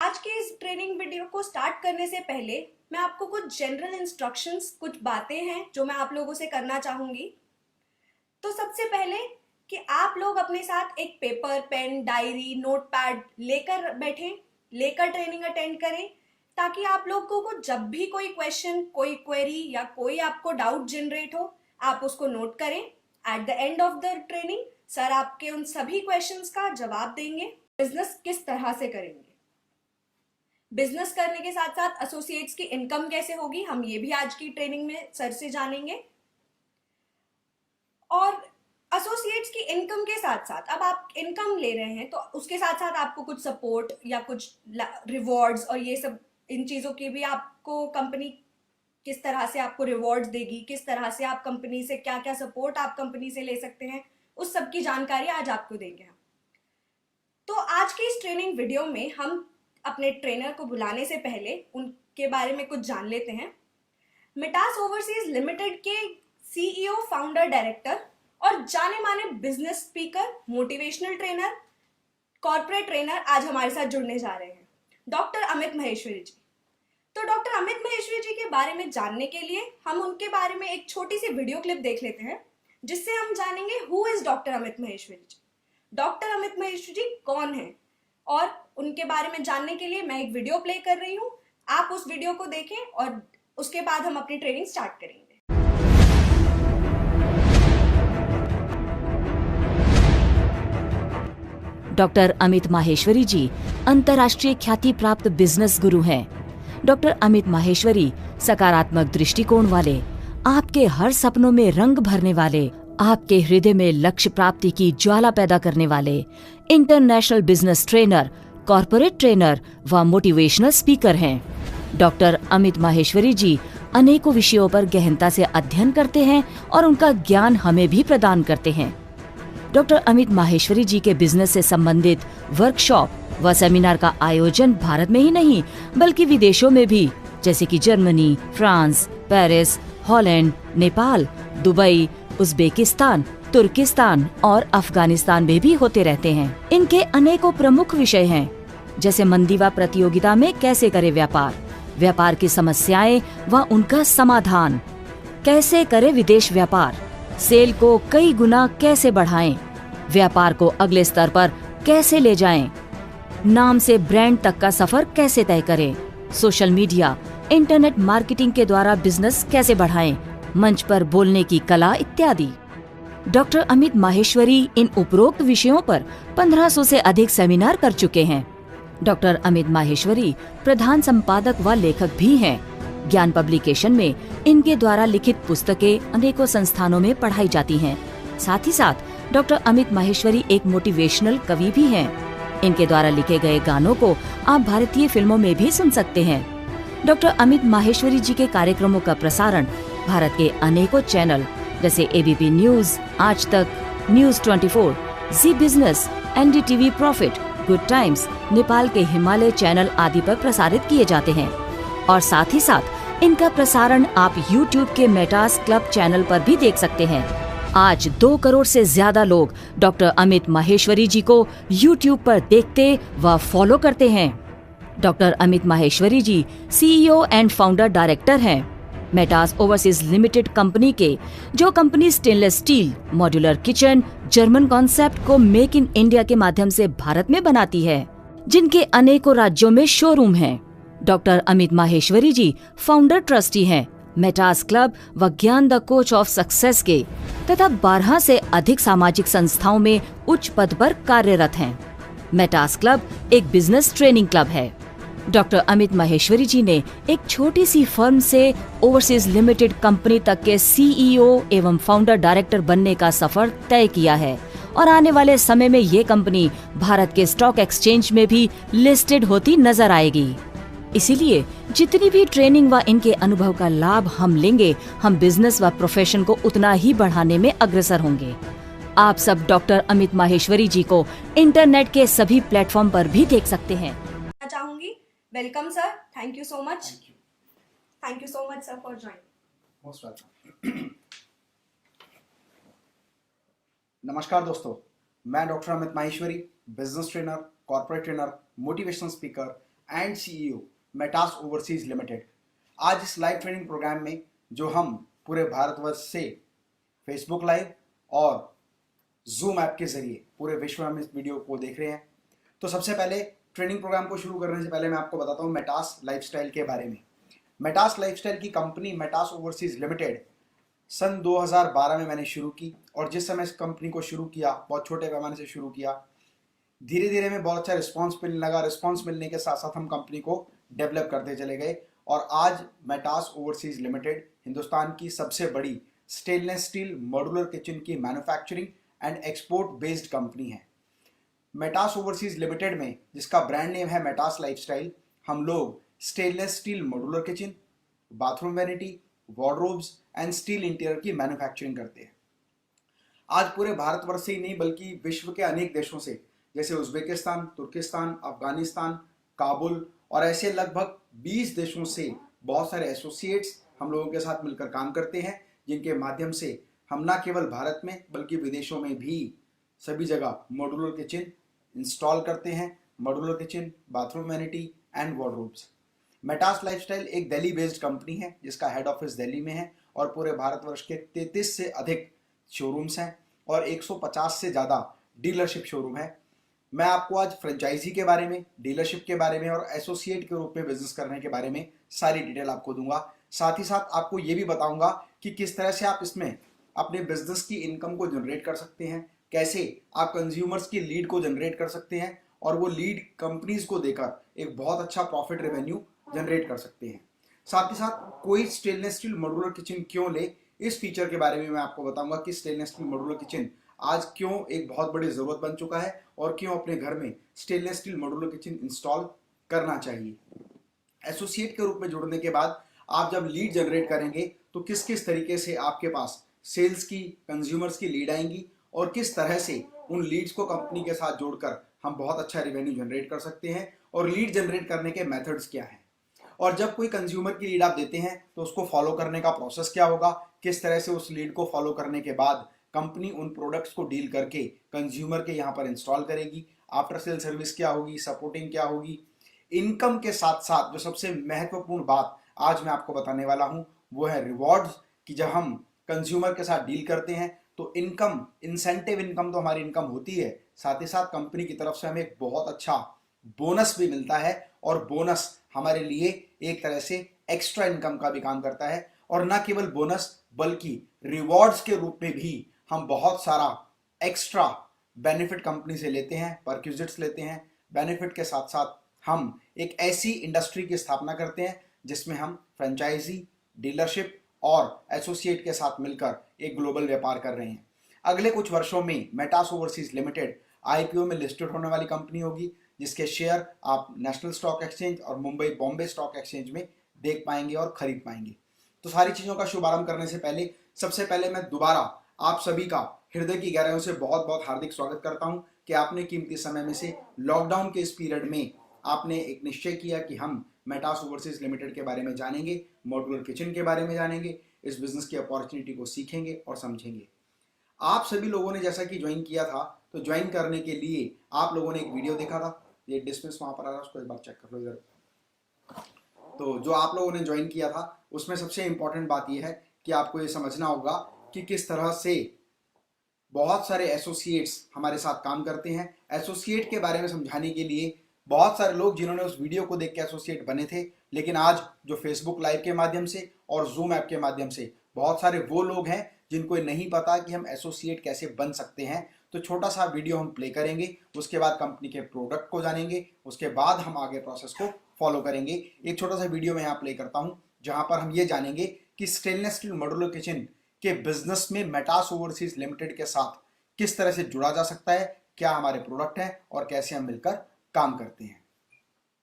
आज के इस ट्रेनिंग वीडियो को स्टार्ट करने से पहले मैं आपको कुछ जनरल इंस्ट्रक्शंस, कुछ बातें हैं जो मैं आप लोगों से करना चाहूंगी। तो सबसे पहले कि आप लोग अपने साथ एक पेपर, पेन, डायरी, नोटपैड लेकर बैठें, लेकर ट्रेनिंग अटेंड करें, ताकि आप लोगों को जब भी कोई क्वेश्चन, कोई क्वेरी या कोई आपको डाउट जनरेट हो, आप उसको नोट करें। At the end of the training sir आपके उन सभी क्वेश्चंस का जवाब देंगे। बिजनेस किस तरह से करेंगे, बिजनेस करने के साथ साथ एसोसिएट्स की इनकम कैसे होगी, हम ये भी आज की ट्रेनिंग में सर से जानेंगे। और एसोसिएट्स की इनकम के साथ साथ, अब आप इनकम ले रहे हैं तो उसके साथ साथ आपको कुछ सपोर्ट या कुछ रिवॉर्ड्स और ये सब, इन चीजों की भी आपको कंपनी किस तरह से आपको रिवॉर्ड्स देगी, किस तरह से आप कंपनी से क्या क्या सपोर्ट आप कंपनी से ले सकते हैं, उस सब की जानकारी आज आपको देंगे हम। तो आज की इस ट्रेनिंग वीडियो में हम अपने ट्रेनर को बुलाने से पहले उनके बारे में कुछ जान लेते हैं। मेटास ओवरसीज लिमिटेड के सीईओ, फाउंडर, डायरेक्टर और जाने माने business speaker, motivational trainer, corporate trainer आज हमारे साथ जुड़ने जा रहे हैं, डॉक्टर अमित माहेश्वरी जी। तो डॉक्टर अमित माहेश्वरी जी के बारे में जानने के लिए हम उनके बारे में एक छोटी सी वीडियो क्लिप देख लेते हैं, जिससे हम जानेंगे who is doctor Amit Maheshwari ji, doctor Amit Maheshwari ji कौन है। और उनके बारे में जानने के लिए मैं एक वीडियो प्ले कर रही हूँ, आप उस वीडियो को देखें और उसके बाद हम अपनी ट्रेनिंग स्टार्ट करेंगे। डॉक्टर अमित माहेश्वरी जी अंतर्राष्ट्रीय ख्याति प्राप्त बिजनेस गुरु हैं। डॉक्टर अमित माहेश्वरी सकारात्मक दृष्टिकोण वाले, आपके हर सपनों में रंग भरने वाले, आपके हृदय में लक्ष्य प्राप्ति की ज्वाला पैदा करने वाले international business trainer, corporate trainer व मोटिवेशनल स्पीकर हैं। डॉक्टर अमित माहेश्वरी जी अनेकों विषयों पर गहनता से अध्ययन करते हैं और उनका ज्ञान हमें भी प्रदान करते हैं। डॉक्टर अमित माहेश्वरी जी के बिजनेस से संबंधित वर्कशॉप व सेमिनार का आयोजन भारत में ही नहीं बल्कि विदेशों में भी, जैसे कि Germany, France, Paris, Holland, Nepal, Dubai, Uzbekistan, Turkistan और अफगानिस्तान में भी होते रहते हैं। इनके अनेकों प्रमुख विषय हैं, जैसे मंदी व प्रतियोगिता में कैसे करें व्यापार, व्यापार की समस्याएं व उनका समाधान, कैसे करें विदेश व्यापार, सेल को कई गुना कैसे बढ़ाएं, व्यापार को अगले स्तर पर कैसे ले जाएं, नाम से ब्रांड तक का सफर कैसे तय करें, सोशल मीडिया, इंटरनेट मार्केटिंग के द्वारा बिजनेस कैसे बढ़ाएं, मंच पर बोलने की कला इत्यादि। डॉक्टर अमित माहेश्वरी इन उपरोक्त विषयों पर 1500 से अधिक सेमिनार कर चुके हैं। डॉक्टर अमित माहेश्वरी प्रधान संपादक व लेखक भी हैं। ज्ञान पब्लिकेशन में इनके द्वारा लिखित पुस्तकें अनेकों संस्थानों में पढ़ाई जाती हैं। साथ ही साथ डॉक्टर अमित माहेश्वरी एक मोटिवेशनल कवि भी हैं। इनके द्वारा लिखे गए गानों को आप भारतीय फिल्मों में भी सुन सकते हैं। डॉक्टर अमित माहेश्वरी जी के कार्यक्रमों का प्रसारण भारत के अनेकों चैनल जैसे ABP news, Aaj Tak, news 24, Zee business, NDTV profit, good times, Nepal के हिमालय चैनल आदि पर प्रसारित किए जाते हैं। और साथ ही साथ इनका प्रसारण आप यूट्यूब के मेटास क्लब चैनल पर भी देख सकते हैं। आज 2 करोड़ से ज्यादा लोग डॉक्टर अमित माहेश्वरी जी को यूट्यूब पर देखते व फॉलो करते हैं। Doctor Amit Maheshwari ji CEO and founder director हैं मेटास ओवरसीज लिमिटेड कंपनी के, जो company stainless steel, modular kitchen, German concept को मेक इन इंडिया के माध्यम से भारत में बनाती है, जिनके अनेकों राज्यों में शोरूम हैं। डॉक्टर अमित माहेश्वरी जी फाउंडर ट्रस्टी हैं मेटास क्लब व ज्ञान द कोच ऑफ सक्सेस के, तथा 12 से अधिक सामाजिक संस्थाओं में उच्च पद पर कार्यरत हैं। मेटास क्लब एक बिजनेस ट्रेनिंग क्लब है। डॉक्टर अमित माहेश्वरी जी ने एक छोटी सी फर्म से ओवरसीज लिमिटेड कंपनी तक के सीईओ एवं फाउंडर डायरेक्टर बनने का सफर तय किया है और आने वाले समय में ये कंपनी भारत के स्टॉक एक्सचेंज में भी लिस्टेड होती नजर आएगी। इसीलिए जितनी भी ट्रेनिंग व इनके अनुभव का लाभ हम लेंगे, हम बिजनेस व प्रोफेशन को उतना ही बढ़ाने में अग्रसर होंगे। आप सब डॉक्टर अमित माहेश्वरी जी को इंटरनेट के सभी प्लेटफॉर्म पर भी देख सकते हैं। चाहूंगी welcome sir, thank you so much, thank you so much sir for joining. Most welcome. नमस्कार दोस्तों, मैं doctor Amit Maheshwari, business trainer, corporate trainer, motivational speaker and CEO Metas overseas limited. आज इस लाइव ट्रेनिंग प्रोग्राम में जो हम पूरे भारतवर्ष से फेसबुक लाइव और जूम ऐप के जरिए पूरे विश्व में हम इस वीडियो को देख रहे हैं। तो सबसे पहले ट्रेनिंग प्रोग्राम को शुरू करने से पहले मैं आपको बताता हूँ मेटास लाइफस्टाइल के बारे में। मेटास लाइफस्टाइल की कंपनी मेटास ओवरसीज लिमिटेड सन 2012 में मैंने शुरू की, और जिस समय इस कंपनी को शुरू किया बहुत छोटे पैमाने से शुरू किया। धीरे धीरे में बहुत अच्छा रिस्पॉन्स मिलने लगा। रिस्पॉन्स मिलने के साथ साथ हम कंपनी को डेवलप करते चले गए, और आज मेटास ओवरसीज लिमिटेड हिंदुस्तान की सबसे बड़ी स्टेनलेस स्टील मॉड्यूलर किचन की manufacturing and export based company है। मेटास ओवरसीज लिमिटेड में, जिसका ब्रांड नेम है मेटास लाइफस्टाइल, हम लोग stainless steel modular kitchen, bathroom vanity, wardrobes and steel interior की मैन्युफैक्चरिंग करते हैं। आज पूरे भारतवर्ष से ही नहीं बल्कि विश्व के अनेक देशों से, जैसे उज्बेकिस्तान, तुर्किस्तान, अफगानिस्तान, काबुल और ऐसे लगभग 20 देशों से बहुत सारे एसोसिएट्स हम लोगों के साथ मिलकर काम करते हैं, जिनके माध्यम से हम ना केवल भारत में बल्कि विदेशों में भी सभी जगह मॉड्यूलर किचन इंस्टॉल करते हैं। Modular kitchen, bathroom vanity and wardrobes. Metas lifestyle एक दिल्ली बेस्ड कंपनी है जिसका हेड ऑफिस दिल्ली में है, और पूरे भारतवर्ष के 33 से अधिक शोरूम्स हैं और 150 से ज़्यादा डीलरशिप शोरूम है। मैं आपको आज फ्रेंचाइजी के बारे में, डीलरशिप के बारे में और एसोसिएट के रूप में बिजनेस करने के बारे में सारी डिटेल आपको दूंगा। साथ ही साथ आपको ये भी बताऊंगा कि किस तरह से आप इसमें अपने बिजनेस की इनकम को जनरेट कर सकते हैं, कैसे आप कंज्यूमर्स की लीड को जनरेट कर सकते हैं और वो लीड कंपनीज को देकर एक बहुत अच्छा प्रॉफिट रेवेन्यू जनरेट कर सकते हैं। साथ ही साथ कोई स्टेनलेस स्टील मॉड्यूलर किचन क्यों ले, इस फीचर के बारे में मैं आपको बताऊंगा कि स्टेनलेस स्टील मॉड्यूलर किचन आज क्यों एक बहुत बड़ी जरूरत बन चुका है और क्यों अपने घर में stainless steel modular kitchen install करना चाहिए। एसोसिएट के रूप में जुड़ने के बाद आप जब लीड जनरेट करेंगे तो किस किस तरीके से आपके पास सेल्स की, कंज्यूमर्स की लीड आएंगी और किस तरह से उन लीड्स को कंपनी के साथ जोड़कर हम बहुत अच्छा रेवेन्यू जनरेट कर सकते हैं, और लीड जनरेट करने के मेथड्स क्या हैं। और जब कोई कंज्यूमर की लीड आप देते हैं तो उसको फॉलो करने का प्रोसेस क्या होगा, किस तरह से उस लीड को फॉलो करने के बाद कंपनी उन प्रोडक्ट्स को डील करके कंज्यूमर के यहाँ पर इंस्टॉल करेगी, आफ्टर सेल सर्विस क्या होगी, सपोर्टिंग क्या होगी। इनकम के साथ साथ जो सबसे महत्वपूर्ण बात आज मैं आपको बताने वाला हूँ वो है रिवॉर्ड्स, कि जब हम कंज्यूमर के साथ डील करते हैं तो इनकम, इंसेंटिव इनकम तो हमारी इनकम होती है, साथ ही साथ कंपनी की तरफ से हमें एक बहुत अच्छा बोनस भी मिलता है, और बोनस हमारे लिए एक तरह से एक्स्ट्रा इनकम का भी काम करता है। और ना केवल बोनस बल्कि रिवॉर्ड्स के रूप में भी हम बहुत सारा एक्स्ट्रा बेनिफिट कंपनी से लेते हैं, परक्विजिट्स लेते हैं। बेनिफिट के साथ साथ हम एक ऐसी इंडस्ट्री की स्थापना करते हैं जिसमें हम फ्रेंचाइजी, डीलरशिप और एसोसिएट के साथ मिलकर एक ग्लोबल व्यापार कर रहे हैं। अगले कुछ वर्षों में मेटास ओवरसीज लिमिटेड आईपीओ में लिस्टेड होने वाली कंपनी होगी, जिसके शेयर आप नेशनल स्टॉक एक्सचेंज और मुंबई बॉम्बे स्टॉक एक्सचेंज में देख पाएंगे और खरीद पाएंगे। तो सारी चीज़ों का शुभारंभ करने से पहले सबसे पहले मैं दोबारा आप सभी का हृदय की गहराइयों से बहुत बहुत हार्दिक स्वागत करता हूं कि आपने कीमती समय में से लॉकडाउन के इस पीरियड में आपने एक निश्चय किया कि हम मेटास ओवरसीज लिमिटेड के बारे में जानेंगे, मॉड्यूलर किचन के बारे में जानेंगे, इस बिजनेस की अपॉर्चुनिटी को सीखेंगे और समझेंगे। आप सभी लोगों ने जैसा कि ज्वाइन किया था, तो ज्वाइन करने के लिए आप लोगों ने एक वीडियो देखा था, ये डिस्मिस वहां पर आ रहा है, उसको एक बार चेक कर लो इधर। तो जो आप लोगों ने ज्वाइन किया था उसमें सबसे इंपॉर्टेंट बात यह है कि आपको ये समझना होगा कि किस तरह से बहुत सारे एसोसिएट्स हमारे साथ काम करते हैं। एसोसिएट के बारे में समझाने के लिए बहुत सारे लोग जिन्होंने उस वीडियो को देख के एसोसिएट बने थे, लेकिन आज जो फेसबुक लाइव के माध्यम से और जूम ऐप के माध्यम से बहुत सारे वो लोग हैं जिनको नहीं पता कि हम एसोसिएट कैसे बन सकते हैं। तो छोटा सा वीडियो हम प्ले करेंगे, उसके बाद कंपनी के प्रोडक्ट को जानेंगे, उसके बाद हम आगे प्रोसेस को फॉलो करेंगे। एक छोटा सा वीडियो मैं यहाँ प्ले करता हूँ जहाँ पर हम ये जानेंगे कि स्टेनलेस स्टील मॉड्यूलर किचन के बिजनेस में मेटास ओवरसीज लिमिटेड के साथ किस तरह से जुड़ा जा सकता है, क्या हमारे प्रोडक्ट हैं और कैसे हम मिलकर काम करते हैं।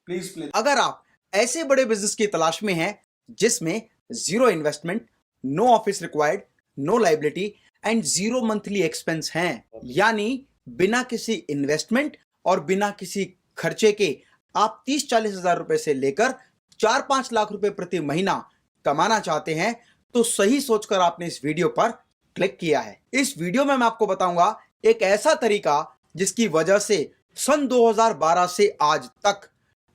Please play. अगर आप ऐसे बड़े बिजनेस की तलाश में हैं जिसमें zero investment, no office required, no liability and zero monthly expense हैं, यानी बिना किसी इन्वेस्टमेंट और बिना किसी खर्चे के आप 30-40 हजार रुपए से लेकर 4-5 लाख रुपए प्रति महीना कमाना चाहते हैं, तो सही सोचकर आपने इस वीडियो पर क्लिक किया है। इस वीडियो में मैं आपको बताऊंगा एक ऐसा तरीका जिसकी वजह से सन 2012 से आज तक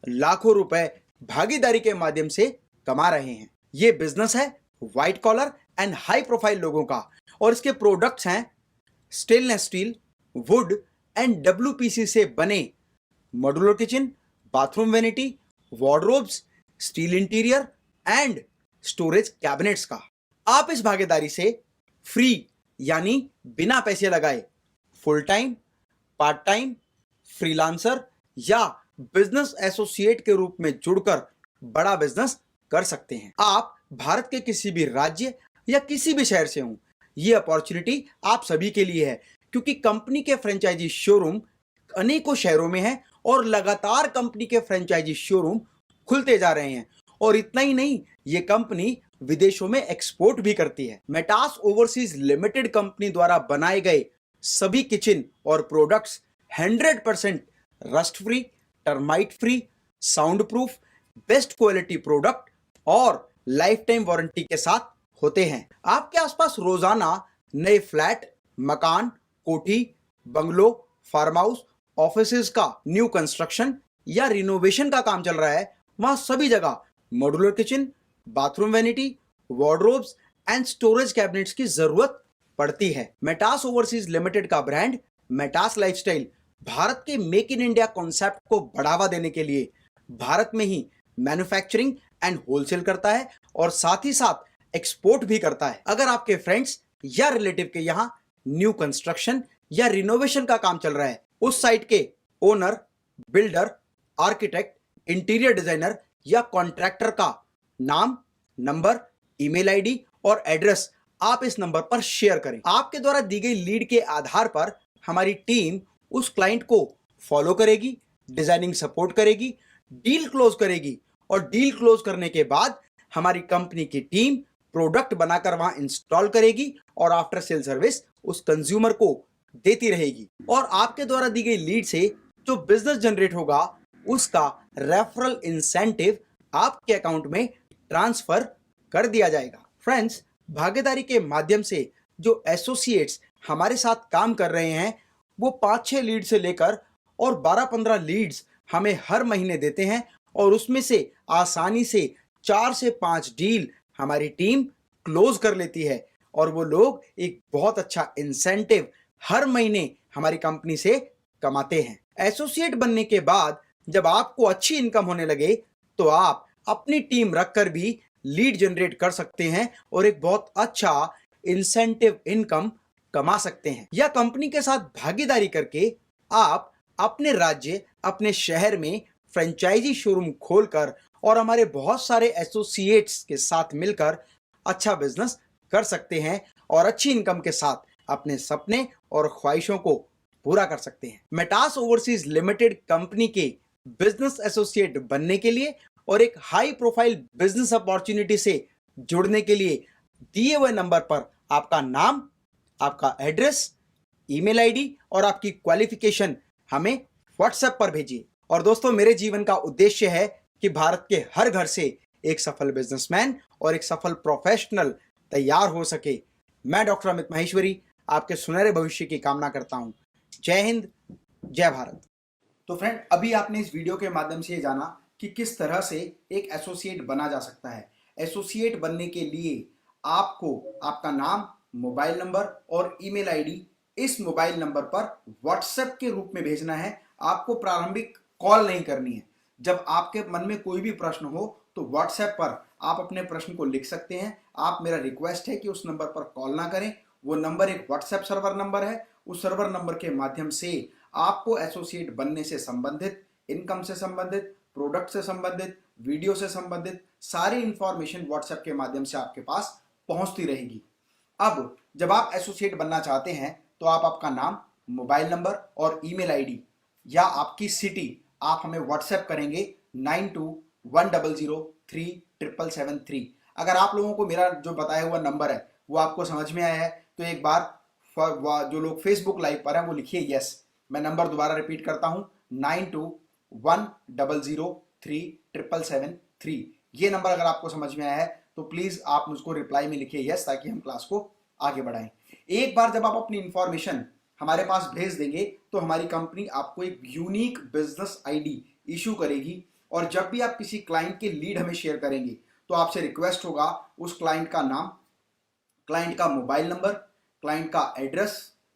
लाखों रुपए भागीदारी के माध्यम से कमा रहे हैं। ये बिजनेस है white collar and high profile लोगों का और इसके प्रोडक्ट्स हैं stainless steel, wood and WPC से बने modular kitchen, bathroom vanity, wardrobes, steel interior and storage cabinets का। आप इस भागीदारी से फ्री यानी बिना पैसे लगाए full time, part time, freelancer या बिजनेस एसोसिएट के रूप में जुड़कर बड़ा बिजनेस कर सकते हैं। आप भारत के किसी भी राज्य या किसी भी शहर से हों, ये अपॉर्चुनिटी आप सभी के लिए है क्योंकि कंपनी के फ्रेंचाइजी शोरूम अनेकों शहरों में है और लगातार कंपनी के फ्रेंचाइजी शोरूम खुलते जा रहे हैं। और इतना ही नहीं, ये कंपनी विदेशों में एक्सपोर्ट भी करती है। मेटास ओवरसीज लिमिटेड कंपनी द्वारा बनाए गए सभी किचन और products 100% rust free, termite free, sound proof, best quality product और लाइफ टाइम वारंटी के साथ होते हैं। आपके आसपास रोजाना नए फ्लैट, मकान, कोठी, बंगलो, फार्म हाउस, ऑफिसेज का न्यू कंस्ट्रक्शन या रिनोवेशन का काम चल रहा है, वहां सभी जगह modular kitchen, bathroom vanity, wardrobes and storage cabinets की जरूरत पड़ती है। मेटास ओवरसीज लिमिटेड का ब्रांड मेटास लाइफस्टाइल भारत के मेक इन इंडिया कॉन्सेप्ट को बढ़ावा देने के लिए भारत में ही मैन्युफैक्चरिंग एंड होलसेल करता है और साथ ही साथ एक्सपोर्ट भी करता है। अगर आपके फ्रेंड्स या रिलेटिव के यहाँ न्यू कंस्ट्रक्शन या रिनोवेशन का काम चल रहा है, उस साइट के owner, builder, architect, interior designer या कॉन्ट्रैक्टर का नाम, नंबर, ईमेल आईडी और एड्रेस आप इस नंबर पर शेयर करें। आपके द्वारा दी गई लीड के आधार पर हमारी टीम उस क्लाइंट को फॉलो करेगी, डिजाइनिंग सपोर्ट करेगी, डील क्लोज करेगी और डील क्लोज करने के बाद हमारी कंपनी की टीम प्रोडक्ट बनाकर वहां इंस्टॉल करेगी और आफ्टर सेल सर्विस उस कंज्यूमर को देती रहेगी। और आपके द्वारा दी गई लीड से जो बिजनेस जनरेट होगा उसका रेफरल इंसेंटिव आपके अकाउंट में ट्रांसफर कर दिया जाएगा। फ्रेंड्स, भागीदारी के माध्यम से जो एसोसिएट्स हमारे साथ काम कर रहे हैं वो 5-6 लीड से लेकर और 12-15 लीड्स हमें हर महीने देते हैं और उसमें से आसानी से 4 से 5 डील हमारी टीम क्लोज कर लेती है और वो लोग एक बहुत अच्छा इंसेंटिव हर महीने हमारी कंपनी से कमाते हैं। एसोसिएट बनने के बाद जब आपको अच्छी इनकम होने लगे तो आप अपनी टीम रखकर भी लीड जनरेट कर सकते हैं और एक बहुत अच्छा इंसेंटिव इनकम कमा सकते हैं। या कंपनी के साथ भागीदारी करके आप अपने राज्य, अपने शहर में फ्रेंचाइजी शोरूम खोलकर और हमारे बहुत सारे एसोसिएट्स के साथ मिलकर अच्छा बिजनेस कर सकते हैं और अच्छी इनकम के साथ अपने सपने और ख्वाहिशों को पूरा कर सकते हैं। मेटास ओवरसीज लिमिटेड कंपनी के बिजनेस एसोसिएट बनने के लिए और एक हाई प्रोफाइल बिजनेस अपॉर्चुनिटी से जुड़ने के लिए दिए हुए नंबर पर आपका नाम, आपका एड्रेस, ईमेल आईडी और आपकी क्वालिफिकेशन हमें व्हाट्सएप पर भेजिए। और दोस्तों, मेरे जीवन का उद्देश्य है कि भारत के हर घर से एक सफल बिजनेसमैन और एक सफल प्रोफेशनल तैयार हो सके। मैं डॉक्टर अमित माहेश्वरी आपके सुनहरे भविष्य की कामना करता हूं। जय हिंद, जय भारत। तो फ्रेंड, अभी आपने इस वीडियो के माध्यम से ये जाना कि किस तरह से एक एसोसिएट बना जा सकता है। एसोसिएट बनने के लिए आपको आपका नाम, मोबाइल नंबर और ईमेल आईडी इस मोबाइल नंबर पर व्हाट्सएप के रूप में भेजना है। आपको प्रारंभिक कॉल नहीं करनी है। जब आपके मन में कोई भी प्रश्न हो तो व्हाट्सएप पर आप अपने प्रश्न को लिख सकते हैं। आप, मेरा रिक्वेस्ट है कि उस नंबर पर कॉल ना करें। वो नंबर एक व्हाट्सएप सर्वर नंबर है। उस सर्वर नंबर के माध्यम से आपको एसोसिएट बनने से संबंधित, इनकम से संबंधित, प्रोडक्ट से संबंधित, वीडियो से संबंधित सारी इंफॉर्मेशन व्हाट्सएप के माध्यम से आपके पास पहुंचती रहेगी। अब जब आप एसोसिएट बनना चाहते हैं तो आप अपना नाम, मोबाइल नंबर और ईमेल आईडी या आपकी सिटी आप हमें व्हाट्सएप करेंगे 9210037773। अगर आप लोगों को मेरा जो बताया हुआ नंबर है वो आपको समझ में आया है तो एक बार जो लोग फेसबुक लाइव पर हैं वो लिखिए यस। मैं नंबर दोबारा रिपीट करता हूं 9210037773। ये नंबर अगर आपको समझ में आया है तो प्लीज आप मुझको रिप्लाई में लिखिए यस, ताकि हम क्लास को आगे बढ़ाएं। एक बार जब आप अपनी इंफॉर्मेशन हमारे पास भेज देंगे तो हमारी कंपनी आपको एक यूनिक बिजनेस आईडी इशू करेगी और जब भी आप किसी क्लाइंट के लीड हमें शेयर करेंगे तो आपसे रिक्वेस्ट होगा उस क्लाइंट का नाम, क्लाइंट का मोबाइल नंबर, क्लाइंट का एड्रेस,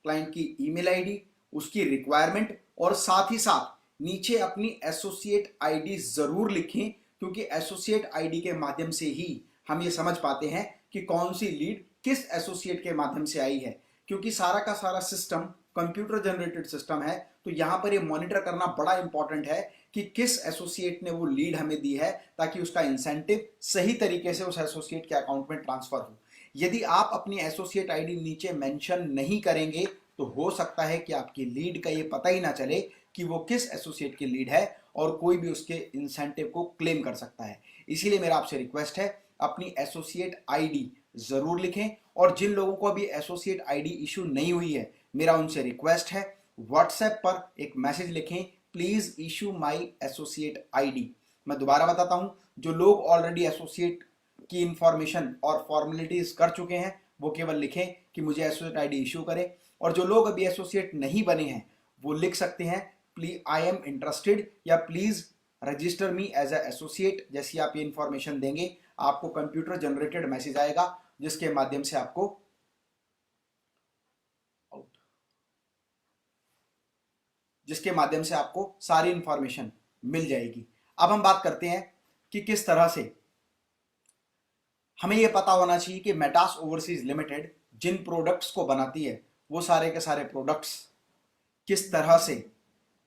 क्लाइंट की ईमेल आईडी, उसकी रिक्वायरमेंट और साथ ही साथ नीचे अपनी एसोसिएट आईडी जरूर लिखें, क्योंकि एसोसिएट आईडी के माध्यम से ही हम ये समझ पाते हैं कि कौन सी लीड किस एसोसिएट के माध्यम से आई है। क्योंकि सारा का सारा सिस्टम कंप्यूटर जनरेटेड सिस्टम है, तो यहां पर ये मॉनिटर करना बड़ा इंपॉर्टेंट है कि किस एसोसिएट ने वो लीड हमें दी है, ताकि उसका इंसेंटिव सही तरीके से उस एसोसिएट के अकाउंट में ट्रांसफर हो। यदि आप अपनी एसोसिएट आईडी नीचे मेंशन नहीं करेंगे तो हो सकता है कि आपकी लीड का ये पता ही ना चले कि वो किस एसोसिएट की लीड है और कोई भी उसके इंसेंटिव को क्लेम कर सकता है। इसीलिए मेरा आपसे रिक्वेस्ट है, अपनी एसोसिएट आईडी जरूर लिखें। और जिन लोगों को अभी एसोसिएट आईडी इशू नहीं हुई है, मेरा उनसे रिक्वेस्ट है, व्हाट्सएप पर एक मैसेज लिखें, please issue my associate ID. मैं दोबारा बताता हूं, जो लोग ऑलरेडी एसोसिएट की इंफॉर्मेशन और फॉर्मेलिटीज कर चुके हैं वो केवल लिखें कि मुझे एसोसिएट आईडी इशू करें, और जो लोग अभी एसोसिएट नहीं बने हैं वो लिख सकते हैं प्लीज आई एम इंटरेस्टेड या please register me as a associate. जैसी आप ये इंफॉर्मेशन देंगे आपको कंप्यूटर जनरेटेड मैसेज आएगा जिसके माध्यम से आपको सारी इंफॉर्मेशन मिल जाएगी। अब हम बात करते हैं कि किस तरह से हमें यह पता होना चाहिए कि मेटास ओवरसीज लिमिटेड जिन प्रोडक्ट्स को बनाती है वो सारे के सारे प्रोडक्ट्स किस तरह से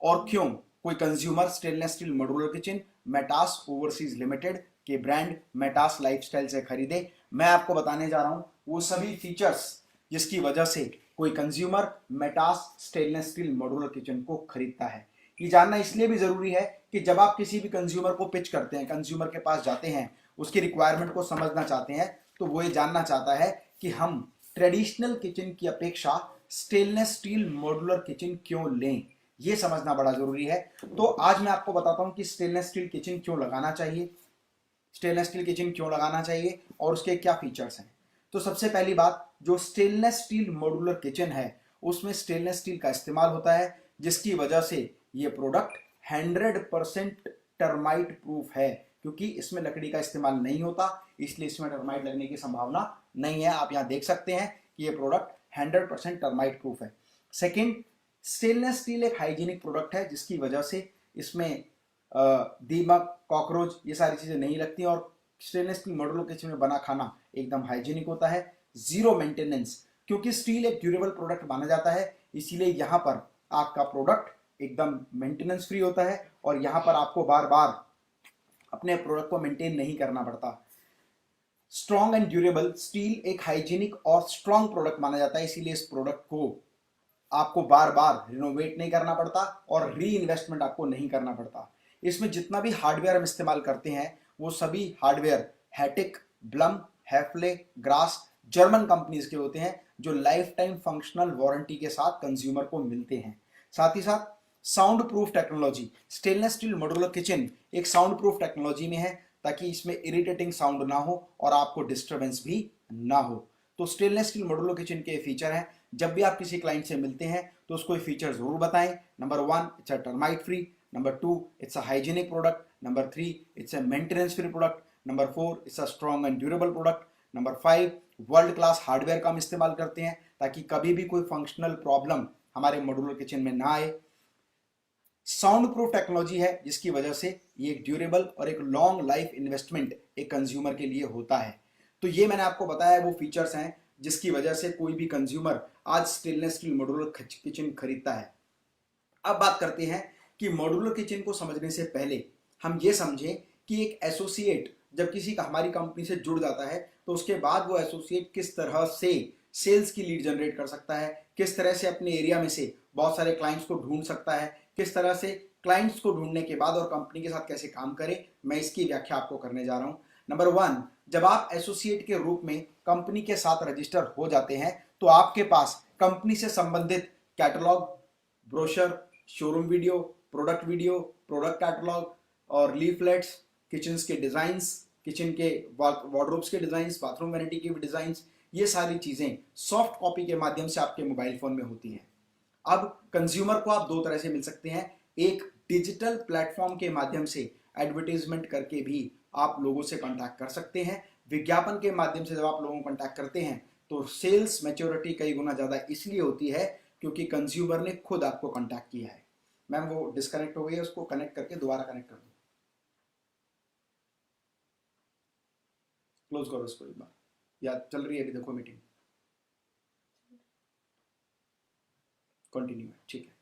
और क्यों कोई consumer stainless steel modular kitchen Metas overseas limited के ब्रांड मेटास लाइफस्टाइल से खरीदे। मैं आपको बताने जा रहा हूं वो सभी फीचर्स जिसकी वजह से कोई consumer Metas stainless steel modular kitchen को खरीदता है। ये जानना इसलिए भी जरूरी है कि जब आप किसी भी कंज्यूमर को पिच करते हैं, कंज्यूमर के पास जाते हैं, उसकी रिक्वायरमेंट को समझना चाहते हैं, तो वो ये जानना चाहता है कि हम ट्रेडिशनल किचन की अपेक्षा स्टेनलेस स्टील मॉड्यूलर किचन क्यों लें, ये समझना बड़ा जरूरी है। तो आज मैं आपको बताता हूं कि स्टेनलेस स्टील किचन क्यों लगाना चाहिए, स्टेनलेस स्टील किचन क्यों लगाना चाहिए और उसके क्या फीचर्स हैं। तो सबसे पहली बात, जो स्टेनलेस स्टील मॉड्यूलर किचन है उसमें स्टेनलेस स्टील का इस्तेमाल होता है, जिसकी वजह से ये प्रोडक्ट 100% टर्माइट प्रूफ है, क्योंकि इसमें लकड़ी का इस्तेमाल नहीं होता, इसलिए इसमें टर्माइट लगने की संभावना नहीं है। आप यहां देख सकते हैं कि ये प्रोडक्ट 100% टर्माइट प्रूफ है। सेकेंड, स्टेनलेस स्टील एक हाइजीनिक प्रोडक्ट है, जिसकी वजह से इसमें दीमक, कॉकरोच ये सारी चीजें नहीं लगती, और स्टेनलेस स्टील मॉड्यूलर किचन में बना खाना एकदम हाइजीनिक होता है। जीरो मेंटेनेंस, क्योंकि स्टील एक ड्यूरेबल प्रोडक्ट माना जाता है, इसीलिए यहां पर आपका प्रोडक्ट एकदम मेंटेनेंस फ्री होता है और यहां पर आपको बार बार अपने प्रोडक्ट को मेंटेन नहीं करना पड़ता। स्ट्रॉन्ग एंड ड्यूरेबल, स्टील एक हाइजीनिक और स्ट्रॉन्ग प्रोडक्ट माना जाता है, इसीलिए इस प्रोडक्ट को आपको बार बार रिनोवेट नहीं करना पड़ता और री इन्वेस्टमेंट आपको नहीं करना पड़ता। इसमें जितना भी हार्डवेयर हम इस्तेमाल करते हैं वो सभी hardware Hettich, Blum, Hafele, Grass German companies के होते हैं, जो लाइफ टाइम फंक्शनल वारंटी के साथ कंज्यूमर को मिलते हैं। साथ ही साथ sound proof technology, stainless steel modular kitchen एक साउंड प्रूफ टेक्नोलॉजी में है, ताकि इसमें इरिटेटिंग साउंड ना हो और आपको डिस्टर्बेंस भी ना हो। तो स्टेनलेस स्टील मॉड्यूलर किचन के फीचर हैं, जब भी आप किसी क्लाइंट से मिलते हैं तो उसको ये फीचर जरूर बताएं। Number 1, it's a termite free. Number 2, it's a hygienic product. Number 3, it's a maintenance free product. Number 4, it's a strong and durable product. Number 5, world class hardware का हम इस्तेमाल करते हैं, ताकि कभी भी कोई फंक्शनल प्रॉब्लम हमारे मॉड्यूलर किचन में ना आए। साउंड प्रूफ टेक्नोलॉजी है, जिसकी वजह से ये एक ड्यूरेबल और एक लॉन्ग लाइफ इन्वेस्टमेंट एक कंज्यूमर के लिए होता है। तो ये मैंने आपको बताया वो फीचर्स हैं जिसकी वजह से कोई भी कंज्यूमर आज स्टेनलेस स्टील मॉड्यूलर किचन खरीदता है। अब बात करते हैं कि मॉड्यूलर किचन को समझने से पहले हम ये समझें कि एक एसोसिएट जब किसी का हमारी कंपनी से जुड़ जाता है तो उसके बाद वो एसोसिएट किस तरह से सेल्स की लीड जनरेट कर सकता है, किस तरह से अपने एरिया में से बहुत सारे क्लाइंट्स को ढूंढ सकता है, किस तरह से क्लाइंट्स को ढूंढने के बाद और कंपनी के साथ कैसे काम करे, मैं इसकी व्याख्या आपको करने जा रहा हूं। नंबर 1, जब आप एसोसिएट के रूप में कंपनी के साथ रजिस्टर हो जाते हैं तो आपके पास कंपनी से संबंधित catalogue, brochure, showroom video, product catalogue और लीफलेट्स, किचन के डिजाइंस, किचन के वार्डरोब्स के डिजाइंस, बाथरूम वैनिटी के डिजाइंस, ये सारी चीजें सॉफ्ट कॉपी के माध्यम से आपके मोबाइल फोन में होती हैं। अब कंज्यूमर को आप दो तरह से मिल सकते हैं, एक डिजिटल प्लेटफॉर्म के माध्यम से एडवर्टीजमेंट करके भी आप लोगों से कांटेक्ट कर सकते हैं। विज्ञापन के माध्यम से जब आप लोगों को कांटेक्ट करते हैं तो सेल्स मैच्योरिटी कई गुना ज़्यादा इसलिए होती है क्योंकि कंज्यूमर ने खुद आपको कांटेक्ट किया है। मैम वो डिस्कनेक्ट हो गई है, उसको कनेक्ट करके दोबारा कनेक्ट कर दो, क्लोज करो इसको एक बार, या चल रही है अभी देखो मीटिंग, कंटिन्यू है, ठीक है।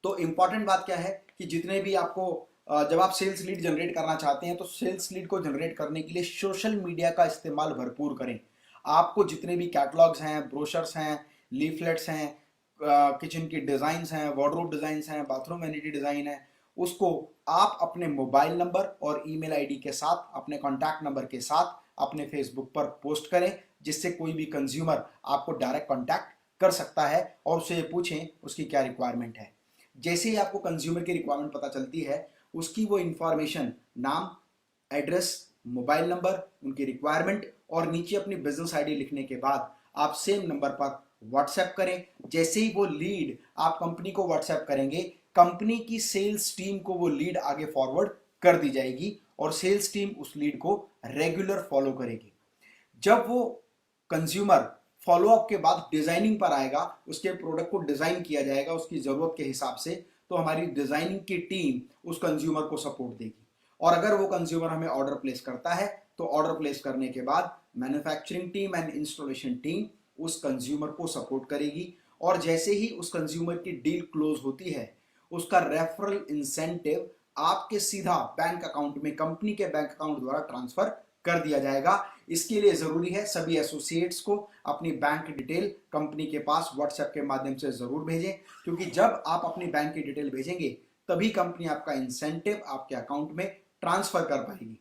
तो इंपॉर्टेंट बात क्या है कि जितने भी आपको जब आप सेल्स लीड जनरेट करना चाहते हैं तो सेल्स लीड को जनरेट करने के लिए सोशल मीडिया का इस्तेमाल भरपूर करें। आपको जितने भी कैटलॉग्स हैं, ब्रोशर्स हैं, लीफलेट्स हैं, किचन की डिज़ाइंस हैं, वार्डरोब डिज़ाइंस हैं, बाथरूम वैनिटी डिज़ाइन है, उसको आप अपने मोबाइल नंबर और ईमेल आईडी के साथ, अपने कॉन्टैक्ट नंबर के साथ अपने फेसबुक पर पोस्ट करें, जिससे कोई भी कंज्यूमर आपको डायरेक्ट कॉन्टैक्ट कर सकता है और उससे पूछें उसकी क्या रिक्वायरमेंट है। जैसे ही आपको कंज्यूमर की रिक्वायरमेंट पता चलती है, उसकी वो इंफॉर्मेशन, नाम, एड्रेस, मोबाइल नंबर, उनकी रिक्वायरमेंट और नीचे अपनी बिजनेस आईडी लिखने के बाद आप सेम नंबर पर व्हाट्सएप करें। जैसे ही वो लीड आप कंपनी को व्हाट्सएप करेंगे, कंपनी की सेल्स टीम को वो लीड आगे फॉरवर्ड कर दी जाएगी और सेल्स टीम उस लीड को रेगुलर फॉलो करेगी। जब वो कंज्यूमर फॉलोअप के बाद डिजाइनिंग पर आएगा, उसके प्रोडक्ट को डिजाइन किया जाएगा उसकी जरूरत के हिसाब से, तो हमारी डिजाइनिंग की टीम उस कंज्यूमर को सपोर्ट देगी। और अगर वो कंज्यूमर हमें ऑर्डर प्लेस करता है तो ऑर्डर प्लेस करने के बाद manufacturing team and installation team उस कंज्यूमर को सपोर्ट करेगी और जैसे ही उस कंज्यूमर की डील क्लोज होती है, उसका रेफरल इंसेंटिव आपके सीधा बैंक अकाउंट में, कंपनी के बैंक अकाउंट द्वारा ट्रांसफर कर दिया जाएगा। इसके लिए जरूरी है सभी एसोसिएट्स को अपनी बैंक डिटेल कंपनी के पास व्हाट्सएप के माध्यम से जरूर भेजें, क्योंकि जब आप अपनी बैंक की डिटेल भेजेंगे तभी कंपनी आपका इंसेंटिव आपके अकाउंट में ट्रांसफर कर पाएगी।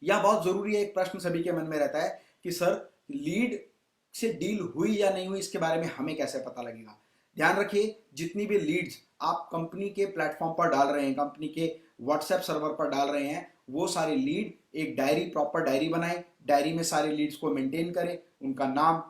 यह बहुत जरूरी है। एक प्रश्न सभी के मन में रहता है कि सर लीड से डील हुई या नहीं हुई, इसके बारे में हमें कैसे पता लगेगा। ध्यान रखिए, जितनी भी लीड्स आप कंपनी के प्लेटफॉर्म पर डाल रहे हैं, कंपनी के व्हाट्सएप सर्वर पर डाल रहे हैं, वो सारी लीड एक डायरी, प्रॉपर डायरी बनाएं, डायरी में सारे लीड्स को मेंटेन करें, उनका नाम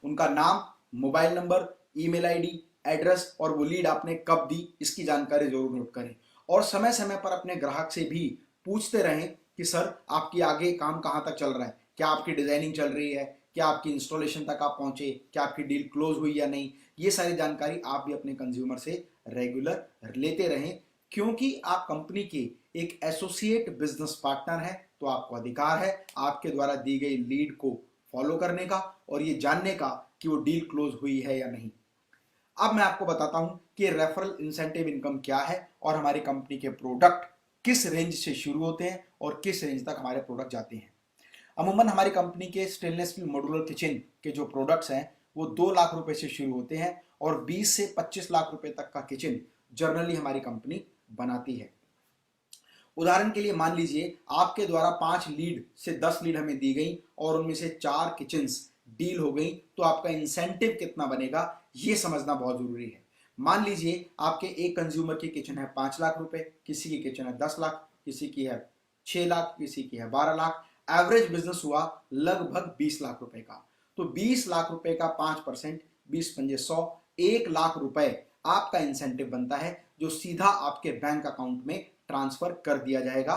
उनका नाम, mobile number, email ID, address और वो लीड आपने कब दी, इसकी जानकारी जरूर नोट करें। और समय समय पर अपने ग्राहक से भी पूछते रहें कि सर आपकी आगे काम कहाँ तक चल रहा है, क्या आपकी डिजाइनिंग चल रही है, क्या आपकी इंस्टॉलेशन तक आप पहुंचे, क्या आपकी डील क्लोज हुई या नहीं। ये सारी जानकारी आप भी अपने कंज्यूमर से रेगुलर लेते रहें, क्योंकि आप कंपनी के एक एसोसिएट बिजनेस पार्टनर हैं, तो आपको अधिकार है आपके द्वारा दी गई लीड को फॉलो करने का और ये जानने का कि वो डील क्लोज हुई है या नहीं। अब मैं आपको बताता हूं कि रेफरल इंसेंटिव इनकम क्या है और हमारी कंपनी के प्रोडक्ट किस रेंज से शुरू होते हैं और किस रेंज तक हमारे प्रोडक्ट जाते हैं। अमूमन हमारी कंपनी के स्टेनलेस स्टील मॉड्यूलर किचन के जो प्रोडक्ट्स हैं वो 2 लाख रुपए से शुरू होते हैं और 20 से 25 लाख रुपए तक का किचन जनरली हमारी कंपनी बनाती है। उदाहरण के लिए मान लीजिए आपके द्वारा 5 लीड से 10 लीड हमें दी गई और उनमें से 4 किचन्स डील हो गई, तो आपका इंसेंटिव कितना बनेगा ये समझना बहुत जरूरी है। मान लीजिए आपके एक कंज्यूमर की किचन है 5 लाख रुपए, किसी की किचन है 10 लाख, किसी की है 6 लाख, किसी की है 12 लाख, एवरेज बिजनेस हुआ लगभग 20 लाख रुपए का। तो 20 लाख रुपए का 5%, 20 पंजे 100, 1 लाख रुपए आपका इंसेंटिव बनता है जो सीधा आपके बैंक अकाउंट में ट्रांसफर कर दिया जाएगा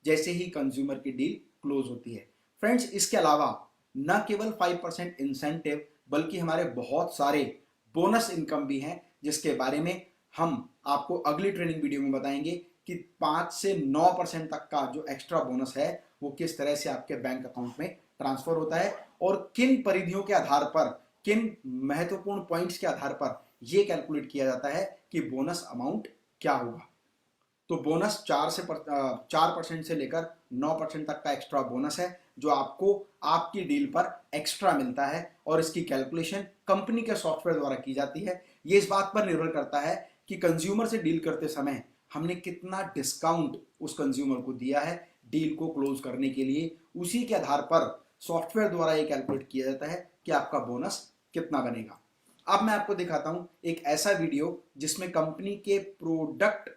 जैसे ही कंज्यूमर की डील क्लोज होती है। फ्रेंड्स, इसके अलावा न केवल 5% इंसेंटिव बल्कि हमारे बहुत सारे बोनस इनकम भी हैं, जिसके बारे में हम आपको अगली ट्रेनिंग वीडियो में बताएंगे कि 5 से 9% तक का जो एक्स्ट्रा बोनस है वो किस तरह से आपके बैंक अकाउंट में ट्रांसफर होता है और किन परिधियों के आधार पर, किन महत्वपूर्ण पॉइंट्स के आधार पर यह कैलकुलेट किया जाता है कि बोनस अमाउंट क्या होगा। तो बोनस 4% से लेकर 9% तक का एक्स्ट्रा बोनस है जो आपको आपकी डील पर एक्स्ट्रा मिलता है और इसकी कैलकुलेशन कंपनी के सॉफ्टवेयर द्वारा की जाती है। ये इस बात पर निर्भर करता है कि कंज्यूमर से डील करते समय हमने कितना डिस्काउंट उस कंज्यूमर को दिया है डील को क्लोज करने के लिए। उसी के आधार पर सॉफ्टवेयर द्वारा ये कैलकुलेट किया जाता है कि आपका बोनस कितना बनेगा। अब मैं आपको दिखाता हूं एक ऐसा वीडियो जिसमें कंपनी के प्रोडक्ट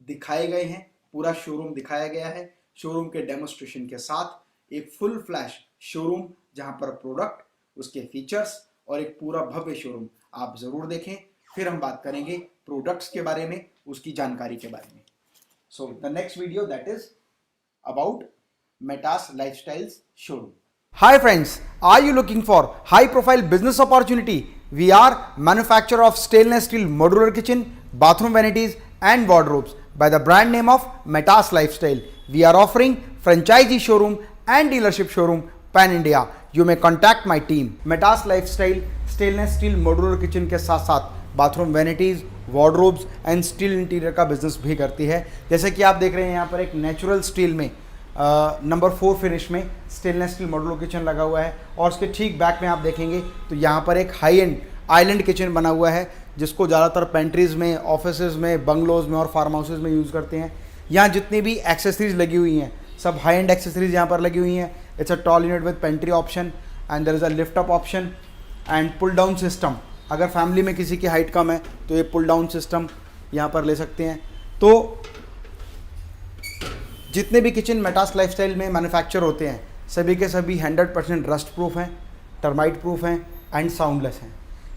दिखाए गए हैं, पूरा शोरूम दिखाया गया है, शोरूम के डेमोस्ट्रेशन के साथ एक फुल फ्लैश शोरूम जहां पर प्रोडक्ट, उसके फीचर्स और एक पूरा भव्य शोरूम। आप जरूर देखें, फिर हम बात करेंगे प्रोडक्ट्स के बारे में, उसकी जानकारी के बारे में. So the next video that is about Metas lifestyles showroom. Hi friends, are you looking for high profile business opportunity? We are manufacturer of stainless steel modular kitchen, bathroom vanities and wardrobes by the brand name of Metas Lifestyle. We are offering franchisee showroom and dealership showroom pan India. You may contact my team. Metas Lifestyle stainless steel modular kitchen के साथ साथ bathroom vanities, wardrobes and steel interior का business भी करती है. जैसे कि आप देख रहे हैं यहाँ पर एक natural steel में नंबर 4 फिनिश में स्टेनलेस स्टील मॉड्यूलर किचन लगा हुआ है और उसके ठीक बैक में आप देखेंगे तो यहाँ पर एक हाई एंड आइलैंड किचन बना हुआ है जिसको ज़्यादातर पेंट्रीज़ में, ऑफिसेज में, बंगलोज़ में और फार्म हाउसेज में यूज़ करते हैं. यहाँ जितनी भी एक्सेसरीज लगी हुई हैं सब हाई एंड एक्सेसरीज यहाँ पर लगी हुई हैं. It's a tall unit with pantry option and there is a lift up option and pull down system. अगर फैमिली में किसी की हाइट कम है तो ये पुल डाउन सिस्टम यहाँ पर ले सकते हैं. तो जितने भी किचन मेटास लाइफस्टाइल में मैन्युफैक्चर होते हैं सभी के सभी 100% रस्ट प्रूफ हैं, टर्माइट प्रूफ हैं एंड साउंडलेस हैं.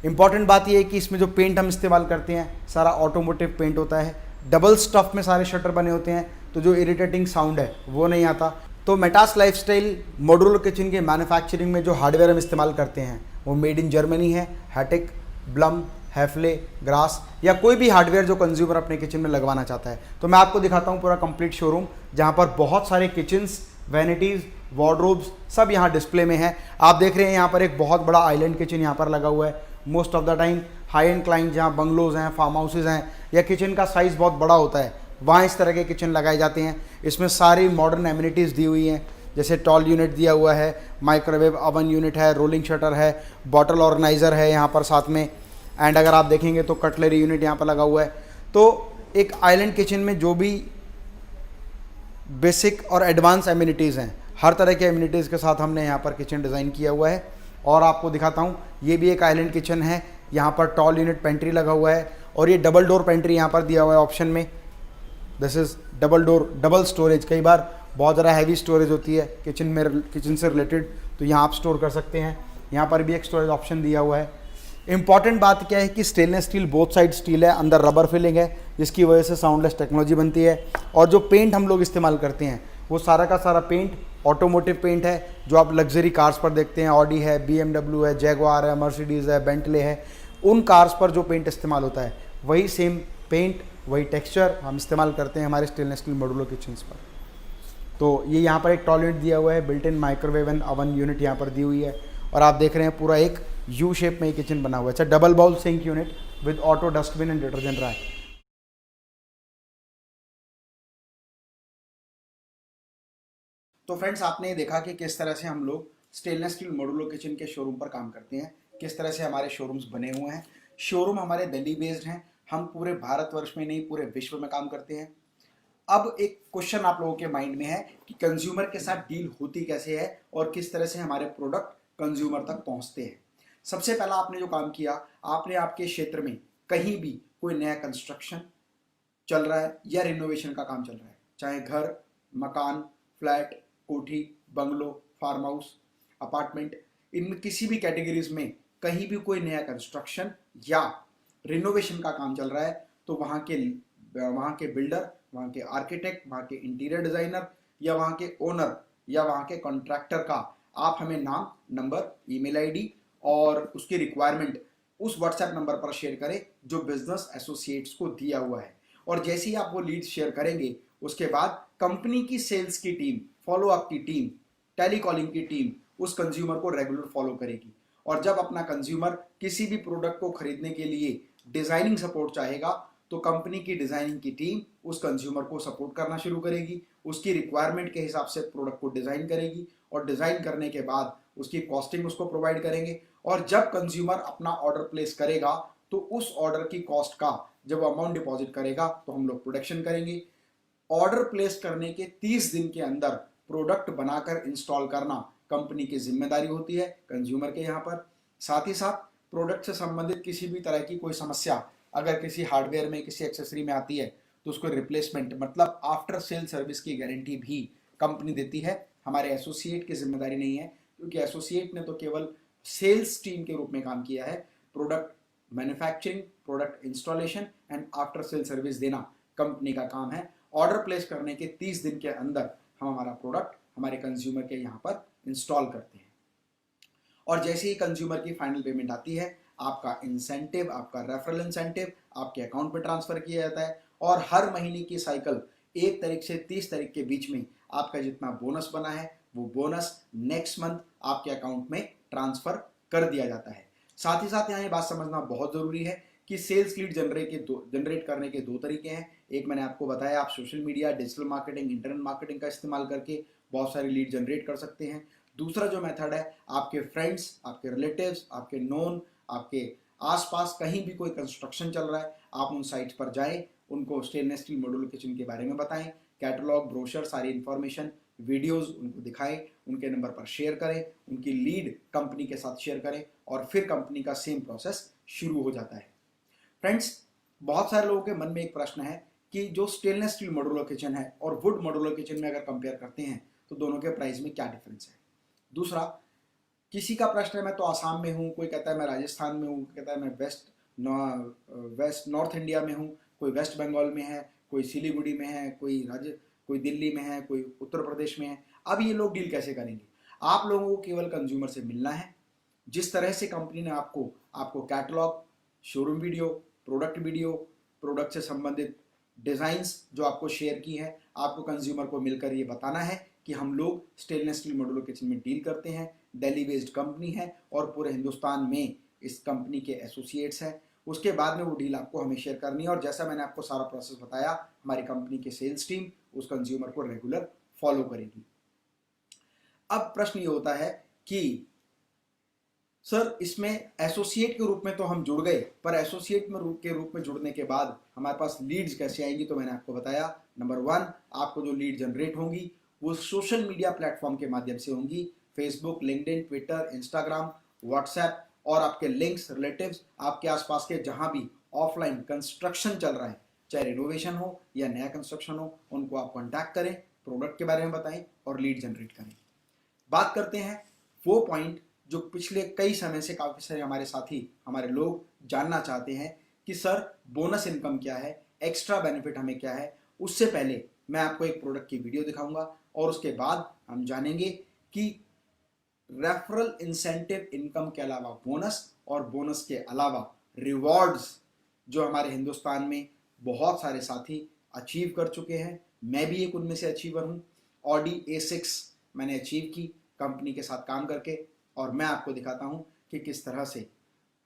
इंपॉर्टेंट बात यह है कि इसमें जो पेंट हम इस्तेमाल करते हैं सारा ऑटोमोटिव पेंट होता है. डबल स्टफ में सारे शटर बने होते हैं तो जो इरिटेटिंग साउंड है वो नहीं आता. तो मेटास लाइफस्टाइल मॉड्यूलर किचन के मैन्युफैक्चरिंग में जो हार्डवेयर हम इस्तेमाल करते हैं वो मेड इन जर्मनी है. हैटिक, ब्लम, हैफले, ग्रास या कोई भी हार्डवेयर जो कंज्यूमर अपने किचन में लगवाना चाहता है. तो मैं आपको दिखाता हूँ पूरा कंप्लीट शोरूम जहाँ पर बहुत सारे किचन्स, वैनिटीज़, वार्डरोब्स सब यहाँ डिस्प्ले में है. आप देख रहे हैं यहाँ पर एक बहुत बड़ा आइलैंड किचन यहाँ पर लगा हुआ है. Most of the time high and client जहाँ बंगलोज हैं, फार्म हाउसेज हैं या किचन का साइज़ बहुत बड़ा होता है वहाँ इस तरह के किचन लगाए जाते हैं. इसमें सारी मॉडर्न एमिनिटीज़ दी हुई हैं जैसे टॉल यूनिट दिया हुआ है, माइक्रोवेव अवन यूनिट है, रोलिंग शटर है, बॉटल ऑर्गेनाइज़र है यहाँ पर साथ में. एंड अगर आप देखेंगे तो कटलरी यूनिट यहाँ पर लगा हुआ है. तो एक आइलैंड किचन में जो भी बेसिक और एडवांस एमिनिटीज़ हैं हर तरह के एमिनिटीज़ के साथ हमने यहाँ पर किचन डिज़ाइन किया हुआ है. और आपको दिखाता हूँ ये भी एक आइलैंड किचन है. यहाँ पर टॉल यूनिट पेंट्री लगा हुआ है और ये डबल डोर पेंट्री यहाँ पर दिया हुआ है ऑप्शन में. This is double door, double storage. कई बार बहुत ज़्यादा हैवी स्टोरेज होती है किचन में, किचन से रिलेटेड, तो यहाँ आप स्टोर कर सकते हैं. यहाँ पर भी एक स्टोरेज ऑप्शन दिया हुआ है. इंपॉर्टेंट बात क्या है कि stainless steel both side steel है, अंदर रबर फिलिंग है जिसकी वजह से साउंडलेस टेक्नोलॉजी बनती है. और जो पेंट हम लोग इस्तेमाल करते हैं वो सारा का सारा पेंट ऑटोमोटिव पेंट है जो आप लग्जरी कार्स पर देखते हैं. ऑडी है, BMW है, जैगवार है, मर्सिडीज़ है, बेंटले है. उन कार्स पर जो पेंट इस्तेमाल होता है वही सेम पेंट, वही टेक्सचर हम इस्तेमाल करते हैं हमारे स्टेनलेस स्टील मॉड्यूलर किचन्स पर. तो ये यहाँ पर एक टॉल यूनिट दिया हुआ है, built in microwave and oven unit यहाँ पर दी हुई है. और आप देख रहे हैं पूरा एक यू शेप में किचन बना हुआ है. अच्छा, double bowl sink unit with auto dustbin and detergent rack. तो फ्रेंड्स, आपने देखा कि किस तरह से हम लोग स्टेनलेस स्टील मॉड्यूलर किचन के शोरूम पर काम करते हैं, किस तरह से हमारे शोरूम्स बने हुए हैं. शोरूम हमारे दिल्ली बेस्ड हैं. हम पूरे भारतवर्ष में नहीं पूरे विश्व में काम करते हैं. अब एक क्वेश्चन आप लोगों के माइंड में है कि कंज्यूमर के साथ डील होती कैसे है और किस तरह से हमारे प्रोडक्ट कंज्यूमर तक पहुंचते हैं. सबसे पहला आपने जो काम किया, आपने आपके क्षेत्र में कहीं भी कोई नया कंस्ट्रक्शन चल रहा है या रिनोवेशन का काम चल रहा है, चाहे घर, मकान, फ्लैट, कोठी, बंगलो, फार्म हाउस, अपार्टमेंट, इनमें किसी भी कैटेगरीज में कहीं भी कोई नया कंस्ट्रक्शन या रिनोवेशन का काम चल रहा है तो वहाँ के बिल्डर, वहाँ के आर्किटेक्ट, वहाँ के इंटीरियर डिजाइनर या वहाँ के ओनर या वहाँ के कॉन्ट्रैक्टर का आप हमें नाम, नंबर, ईमेल आईडी और उसकी रिक्वायरमेंट उस व्हाट्सएप नंबर पर शेयर करें जो बिजनेस एसोसिएट्स को दिया हुआ है. और जैसे ही आप वो लीड शेयर करेंगे उसके बाद कंपनी की सेल्स की टीम, फॉलो अप की टीम, टेलीकॉलिंग की टीम उस कंज्यूमर को रेगुलर फॉलो करेगी. और जब अपना कंज्यूमर किसी भी प्रोडक्ट को खरीदने के लिए डिजाइनिंग सपोर्ट चाहेगा तो कंपनी की डिजाइनिंग की टीम उस कंज्यूमर को सपोर्ट करना शुरू करेगी. उसकी रिक्वायरमेंट के हिसाब से प्रोडक्ट को डिजाइन करेगी और डिजाइन करने के बाद उसकी कॉस्टिंग उसको प्रोवाइड करेंगे. और जब कंज्यूमर अपना ऑर्डर प्लेस करेगा तो उस ऑर्डर की कॉस्ट का जब अमाउंट डिपॉजिट करेगा तो हम लोग प्रोडक्शन करेंगे. ऑर्डर प्लेस करने के 30 दिन के अंदर प्रोडक्ट बनाकर इंस्टॉल करना कंपनी की जिम्मेदारी होती है कंज्यूमर के यहाँ पर. साथ ही साथ प्रोडक्ट से संबंधित किसी भी तरह की कोई समस्या अगर किसी हार्डवेयर में, किसी एक्सेसरी में आती है तो उसको रिप्लेसमेंट मतलब आफ्टर सेल सर्विस की गारंटी भी कंपनी देती है. हमारे एसोसिएट की जिम्मेदारी नहीं है क्योंकि एसोसिएट ने तो केवल सेल्स टीम के रूप में काम किया है. Product manufacturing, product installation and after sale service देना कंपनी का काम है। ऑर्डर प्लेस करने के 30 दिन के अंदर हम हमारा प्रोडक्ट हमारे कंज्यूमर के यहाँ पर इंस्टॉल करते हैं और जैसे ही कंज्यूमर की फाइनल पेमेंट आती है, आपका इंसेंटिव, आपका रेफरल इंसेंटिव आपके अकाउंट में ट्रांसफर किया जाता है और हर महीने की साइकिल 1 तारीख से 30 तारीख के बीच में आपका जितना बोनस बना है वो बोनस नेक्स्ट मंथ आपके अकाउंट में ट्रांसफर कर दिया जाता है। साथ ही साथ यहाँ ये बात समझना बहुत जरूरी है कि सेल्स लीड जनरेट करने के 2 तरीके हैं। एक मैंने आपको बताया, आप social media, digital marketing, internet marketing का इस्तेमाल करके बहुत सारी लीड जनरेट कर सकते हैं। दूसरा जो मेथड है, आपके फ्रेंड्स, आपके रिलेटिव्स, आपके नोन, आपके आसपास कहीं भी कोई कंस्ट्रक्शन चल रहा है, आप उन साइट्स पर जाएं, उनको स्टेनलेस स्टील मॉड्यूलर किचन के बारे में बताएं, कैटलॉग, ब्रोशर, सारी इंफॉर्मेशन, वीडियोस उनको दिखाएं, उनके नंबर पर शेयर करें, उनकी लीड कंपनी के साथ शेयर करें और फिर कंपनी का सेम प्रोसेस शुरू हो जाता है। फ्रेंड्स, बहुत सारे लोगों के मन में एक प्रश्न है कि जो स्टेनलेस स्टील मॉड्यूलर किचन है और वुड मॉड्यूलर किचन में अगर कंपेयर करते हैं तो दोनों के प्राइस में क्या डिफरेंस है। दूसरा, किसी का प्रश्न है मैं तो आसाम में हूँ, कोई कहता है मैं राजस्थान में हूँ, कहता है मैं वेस्ट नॉर्थ इंडिया में हूँ, कोई वेस्ट बंगाल में है, कोई सिलीगुड़ी में है, कोई दिल्ली में है, कोई उत्तर प्रदेश में है। अब ये लोग डील कैसे करेंगे? आप लोगों को केवल कंज्यूमर से मिलना है। जिस तरह से कंपनी ने आपको कैटलॉग, शोरूम वीडियो, प्रोडक्ट से संबंधित डिजाइन्स जो आपको शेयर की है, आपको कंज्यूमर को मिलकर ये बताना है कि हम लोग स्टेनलेस स्टील मॉड्यूलर किचन में डील करते हैं, दिल्ली बेस्ड कंपनी है और पूरे हिंदुस्तान में इस कंपनी के एसोसिएट्स हैं। उसके बाद में वो डील आपको हमें शेयर करनी है और जैसा मैंने आपको सारा प्रोसेस बताया, हमारी कंपनी की सेल्स टीम उस कंज्यूमर को रेगुलर फॉलो करेगी। अब प्रश्न ये होता है कि सर, इसमें एसोसिएट के रूप में तो हम जुड़ गए, पर एसोसिएट के रूप में जुड़ने के बाद हमारे पास लीड्स कैसे आएंगी? तो मैंने आपको बताया, नंबर 1, आपको जो लीड जनरेट होंगी वो सोशल मीडिया प्लेटफॉर्म के माध्यम से होंगी। Facebook, LinkedIn, Twitter, Instagram, WhatsApp और आपके लिंक्स, रिलेटिव्स, आपके आसपास के जहां भी ऑफलाइन कंस्ट्रक्शन चल रहा है, चाहे रिनोवेशन हो या नया कंस्ट्रक्शन हो, उनको आप कॉन्टैक्ट करें, प्रोडक्ट के बारे में बताएं और लीड जनरेट करें। बात करते हैं वो पॉइंट जो पिछले कई समय से काफ़ी सारे हमारे साथी, हमारे लोग जानना चाहते हैं कि सर बोनस इनकम क्या है, एक्स्ट्रा बेनिफिट हमें क्या है। उससे पहले मैं आपको एक प्रोडक्ट की वीडियो दिखाऊंगा और उसके बाद हम जानेंगे कि रेफरल इंसेंटिव इनकम के अलावा बोनस और बोनस के अलावा रिवॉर्ड्स जो हमारे हिंदुस्तान में बहुत सारे साथी अचीव कर चुके हैं। मैं भी एक उनमें से अचीवर हूँ। ऑडी A6 मैंने अचीव की कंपनी के साथ काम करके और मैं आपको दिखाता हूँ कि किस तरह से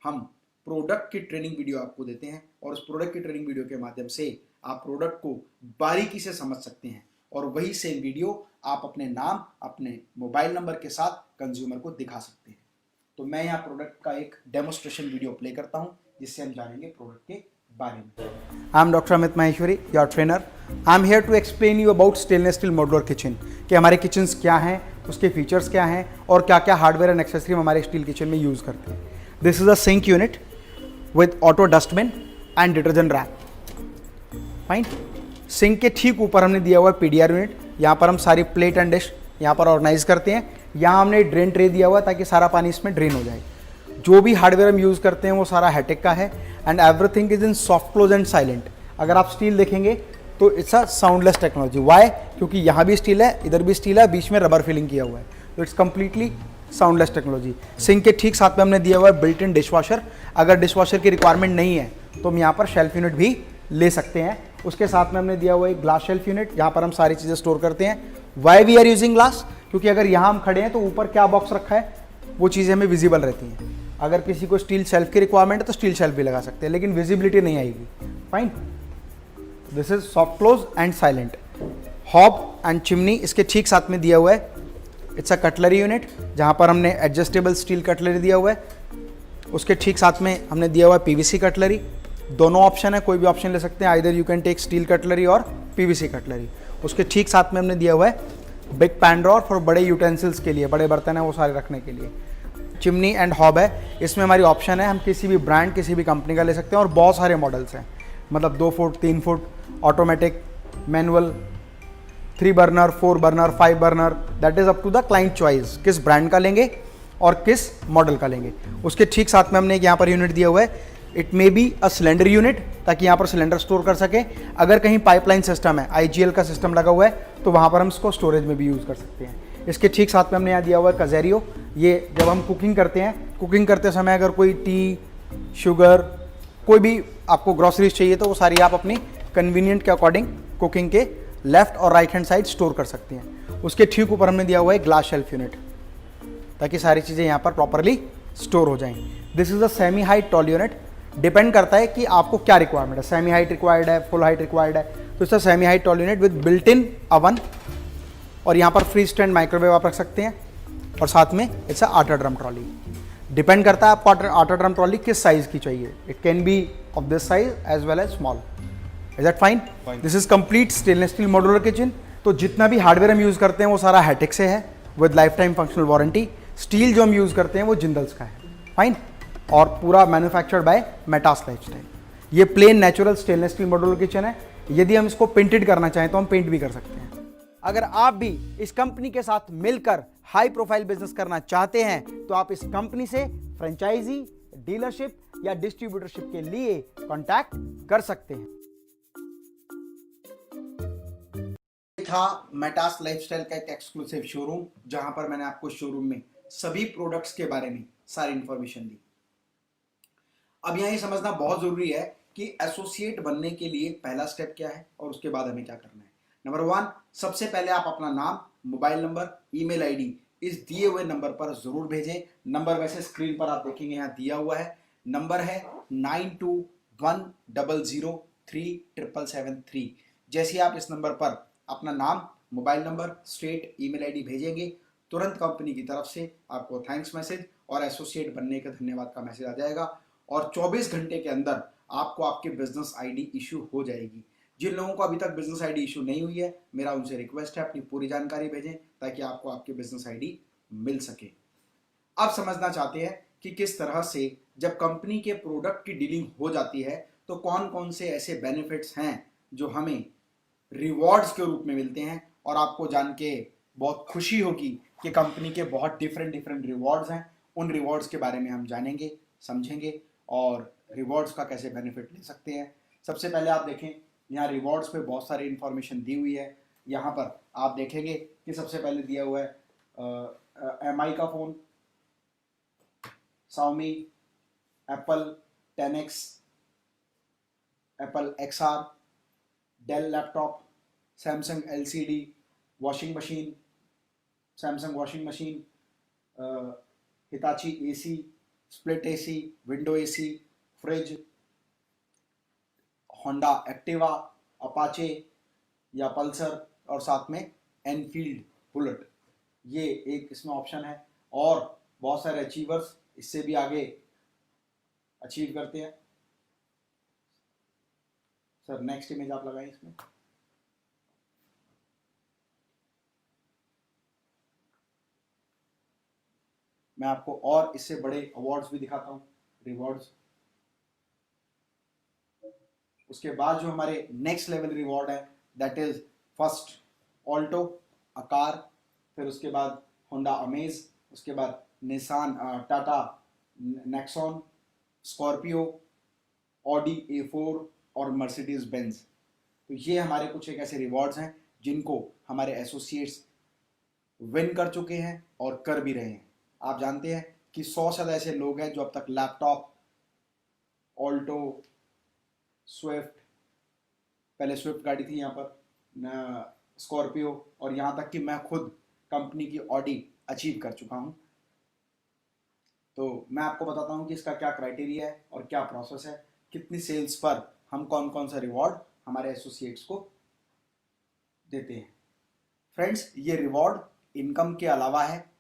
हम प्रोडक्ट की ट्रेनिंग वीडियो आपको देते हैं और उस प्रोडक्ट की ट्रेनिंग वीडियो के माध्यम से आप प्रोडक्ट को बारीकी से समझ सकते हैं और वही सेम वीडियो आप अपने नाम, अपने मोबाइल नंबर के साथ कंज्यूमर को दिखा सकते हैं। तो मैं यहाँ प्रोडक्ट का एक डेमोस्ट्रेशन वीडियो प्ले करता हूँ जिससे हम जानेंगे प्रोडक्ट के बारे में। I am doctor Amit Maheshwari, your trainer. I am here to explain you about stainless steel modular kitchen, कि हमारे किचन्स क्या हैं, उसके फीचर्स क्या हैं और क्या क्या हार्डवेयर एंड एक्सेसरी हमारे स्टील किचन में यूज़ करते हैं। This is a sink unit with auto dustbin and detergent rack. Fine. Sink के ठीक ऊपर हमने दिया हुआ है PDR यूनिट। यहाँ पर हम सारी प्लेट एंड डिश यहाँ पर ऑर्गेनाइज करते हैं। यहाँ हमने ड्रेन ट्रे दिया हुआ है ताकि सारा पानी इसमें ड्रेन हो जाए। जो भी हार्डवेयर हम यूज़ करते हैं वो सारा हैटेक का है and everything is in soft close and silent. अगर आप स्टील देखेंगे तो it's a soundless technology. Why? क्योंकि यहाँ भी स्टील है, इधर भी स्टील है, बीच में रबर फिलिंग किया हुआ है, तो it's completely soundless technology. Sink के ठीक साथ में हमने दिया हुआ है बिल्ट इन डिशवॉशर। अगर डिशवॉशर की रिक्वायरमेंट नहीं है तो हम यहाँ पर शेल्फ यूनिट भी ले सकते हैं। उसके साथ में हमने दिया हुआ एक ग्लास शेल्फ यूनिट, यहाँ पर हम सारी चीज़ें स्टोर करते हैं। Why we are using glass? क्योंकि अगर यहाँ हम खड़े हैं तो ऊपर क्या बॉक्स रखा है वो चीज़ें हमें विजिबल रहती हैं। अगर किसी को स्टील शेल्फ की रिक्वायरमेंट है तो स्टील शेल्फ भी लगा सकते हैं, लेकिन विजिबिलिटी नहीं आएगी। Fine. This is soft close and silent. Hob and chimney इसके ठीक साथ में दिया हुआ है। इट्स अ कटलरी यूनिट, जहाँ पर हमने एडजस्टेबल स्टील कटलरी दिया हुआ है। उसके ठीक साथ में हमने दिया हुआ है PVC कटलरी। दोनों ऑप्शन है, कोई भी ऑप्शन ले सकते हैं। Either you can take steel cutlery और PVC कटलरी। उसके ठीक साथ में हमने दिया हुआ है बिग पैन ड्रॉअर फॉर बड़े यूटेंसिल्स के लिए, बड़े बर्तन है वो सारे रखने के लिए। चिमनी एंड हॉब है, इसमें हमारी ऑप्शन है, हम किसी भी ब्रांड, किसी भी कंपनी का ले सकते हैं और बहुत सारे मॉडल्स हैं, मतलब 2 foot, 3 foot, automatic, manual, 3 burner, 4 burner, 5 burner, that is up to the client choice, किस ब्रांड का लेंगे और किस मॉडल का लेंगे। उसके ठीक साथ में हमने एक यहाँ पर यूनिट दिया हुआ है it may be a cylinder unit, ताकि यहाँ पर सिलेंडर स्टोर कर सकें। अगर कहीं पाइपलाइन सिस्टम है, IGL का सिस्टम लगा हुआ है, तो वहाँ पर हम इसको स्टोरेज में भी यूज़ कर सकते हैं। इसके ठीक साथ में हमने यहाँ दिया हुआ है कज़ेरियो। ये जब हम कुकिंग करते हैं, कुकिंग करते समय अगर कोई टी, शुगर, कोई भी आपको ग्रॉसरीज चाहिए तो वो सारी आप अपनी कन्वीनियंट के अकॉर्डिंग कुकिंग के लेफ्ट और राइट हैंड साइड स्टोर कर सकते हैं। उसके ठीक ऊपर हमने दिया हुआ है ग्लास शेल्फ यूनिट, ताकि सारी चीज़ें यहाँ पर प्रॉपरली स्टोर हो जाएं। This is a semi height tall unit. Depend करता है कि आपको क्या रिक्वायरमेंट है, सेमी हाइट रिक्वायर्ड है, फुल हाइट रिक्वायर्ड है, तो इसका semi height tall unit with built in oven, और यहाँ पर फ्री स्टैंड माइक्रोवेव आप रख सकते हैं, और साथ में इट्स आटा ड्रम ट्रॉली। डिपेंड करता है आपको आटा ड्रम ट्रॉली किस साइज़ की चाहिए। It can be of this size as well as small. Is that fine? This is complete stainless steel modular kitchen. तो जितना भी हार्डवेयर हम यूज़ करते हैं वो सारा हैटिक से है with life time functional warranty. Steel जो हम यूज़ करते हैं वो जिंदल्स का है, फाइन, और पूरा मैन्युफैक्चर्ड बाय मेटास लाइफस्टाइल। ये plain natural stainless steel modular kitchen है। यदि हम इसको पेंटेड करना चाहें तो हम पेंट भी कर सकते हैं। अगर आप भी इस कंपनी के साथ मिलकर हाई प्रोफाइल बिजनेस करना चाहते हैं तो आप इस कंपनी से फ्रेंचाइजी, डीलरशिप या डिस्ट्रीब्यूटरशिप के लिए कांटेक्ट कर सकते हैं। था मेटास लाइफस्टाइल का एक एक्सक्लूसिव शोरूम, जहां पर मैंने आपको शोरूम में सभी प्रोडक्ट्स के बारे में सारी इंफॉर्मेशन दी। अब यहाँ ये समझना बहुत जरूरी है कि एसोसिएट बनने के लिए पहला स्टेप क्या है और उसके बाद हमें क्या करना है। नंबर 1, सबसे पहले आप अपना नाम, मोबाइल नंबर, ईमेल आईडी इस दिए हुए नंबर पर जरूर भेजें। नंबर वैसे स्क्रीन पर आप देखेंगे यहाँ दिया हुआ है। नंबर है 9210037773। जैसे आप इस नंबर पर अपना नाम, mobile number, state, email ID भेजेंगे, तुरंत कंपनी की तरफ से आपको थैंक्स मैसेज और एसोसिएट बनने का धन्यवाद का मैसेज आ जाएगा, और 24 घंटे के अंदर आपको आपके बिजनेस आईडी इशू हो जाएगी। जिन लोगों को अभी तक बिजनेस आईडी इशू नहीं हुई है, मेरा उनसे रिक्वेस्ट है अपनी पूरी जानकारी भेजें ताकि आपको आपकी बिजनेस आईडी मिल सके। अब समझना चाहते हैं कि किस तरह से जब कंपनी के प्रोडक्ट की डीलिंग हो जाती है तो कौन कौन से ऐसे बेनिफिट्स हैं जो हमें रिवॉर्ड्स के रूप में मिलते हैं, और आपको जान के बहुत खुशी होगी कि कंपनी के बहुत डिफरेंट रिवॉर्ड्स हैं। उन रिवॉर्ड्स के बारे में हम जानेंगे, समझेंगे और रिवॉर्ड्स का कैसे बेनिफिट ले सकते हैं। सबसे पहले आप देखें, यहाँ रिवॉर्ड्स पे बहुत सारी इंफॉर्मेशन दी हुई है। यहाँ पर आप देखेंगे कि सबसे पहले दिया हुआ है MI का phone, Xiaomi, Apple 10X, Apple XR, Dell laptop, Samsung LCD, washing machine, Samsung washing machine, Hitachi AC, split AC, window AC, fridge, Honda Activa, Apache या पल्सर, और साथ में एनफील्ड बुलेट। ये एक इसमें ऑप्शन है, और बहुत सारे अचीवर्स इससे भी आगे अचीव करते हैं। सर नेक्स्ट इमेज आप लगाएं इसमें। मैं आपको और इससे बड़े अवार्ड्स भी दिखाता हूं, रिवॉर्ड्स। उसके बाद जो हमारे नेक्स्ट लेवल रिवॉर्ड है that is first Alto, a car, फिर उसके बाद होंडा अमेज, उसके बाद Nissan, Tata Nexon, Scorpio, Audi A4 और मर्सिडीज बेंज। तो ये हमारे कुछ एक ऐसे रिवॉर्ड्स हैं जिनको हमारे एसोसिएट्स विन कर चुके हैं और कर भी रहे हैं। आप जानते हैं कि 100 से ज़्यादा ऐसे लोग हैं जो अब तक लैपटॉप, ऑल्टो, स्विफ्ट, पहले स्विफ्ट गाड़ी थी यहाँ पर, स्कॉर्पियो, और यहाँ तक कि मैं खुद कंपनी की ऑडी अचीव कर चुका हूँ। तो मैं आपको बताता हूँ कि इसका क्या क्राइटेरिया है और क्या प्रोसेस है, कितनी सेल्स पर हम कौन कौन सा रिवॉर्ड हमारे एसोसिएट्स को देते हैं। फ्रेंड्स, ये रिवॉर्ड इनकम के अलावा है,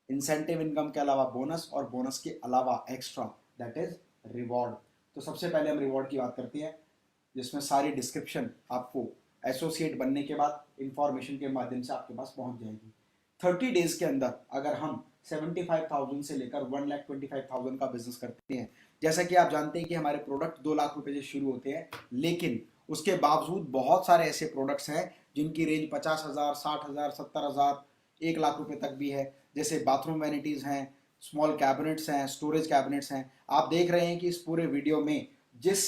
इंसेंटिव इनकम के अलावा बोनस, और बोनस के अलावा एक्स्ट्रा, दैट इज रिवॉर्ड। तो सबसे पहले हम रिवॉर्ड की बात करते हैं, जिसमें सारी डिस्क्रिप्शन आपको एसोसिएट बनने के बाद इंफॉर्मेशन के माध्यम से आपके पास पहुंच जाएगी। 30 डेज के अंदर अगर हम 75,000 से लेकर 1,25,000 का बिजनेस करते हैं, जैसा कि आप जानते हैं कि हमारे प्रोडक्ट 2 लाख रुपए से शुरू होते हैं, लेकिन उसके बावजूद बहुत सारे ऐसे प्रोडक्ट्स हैं जिनकी रेंज 50,000, 60,000, 70,000, 1 लाख रुपए तक भी है। जैसे बाथरूम वैनिटीज़ हैं, स्मॉल कैबिनेट्स हैं, स्टोरेज कैबिनेट्स हैं। आप देख रहे हैं कि इस पूरे वीडियो में जिस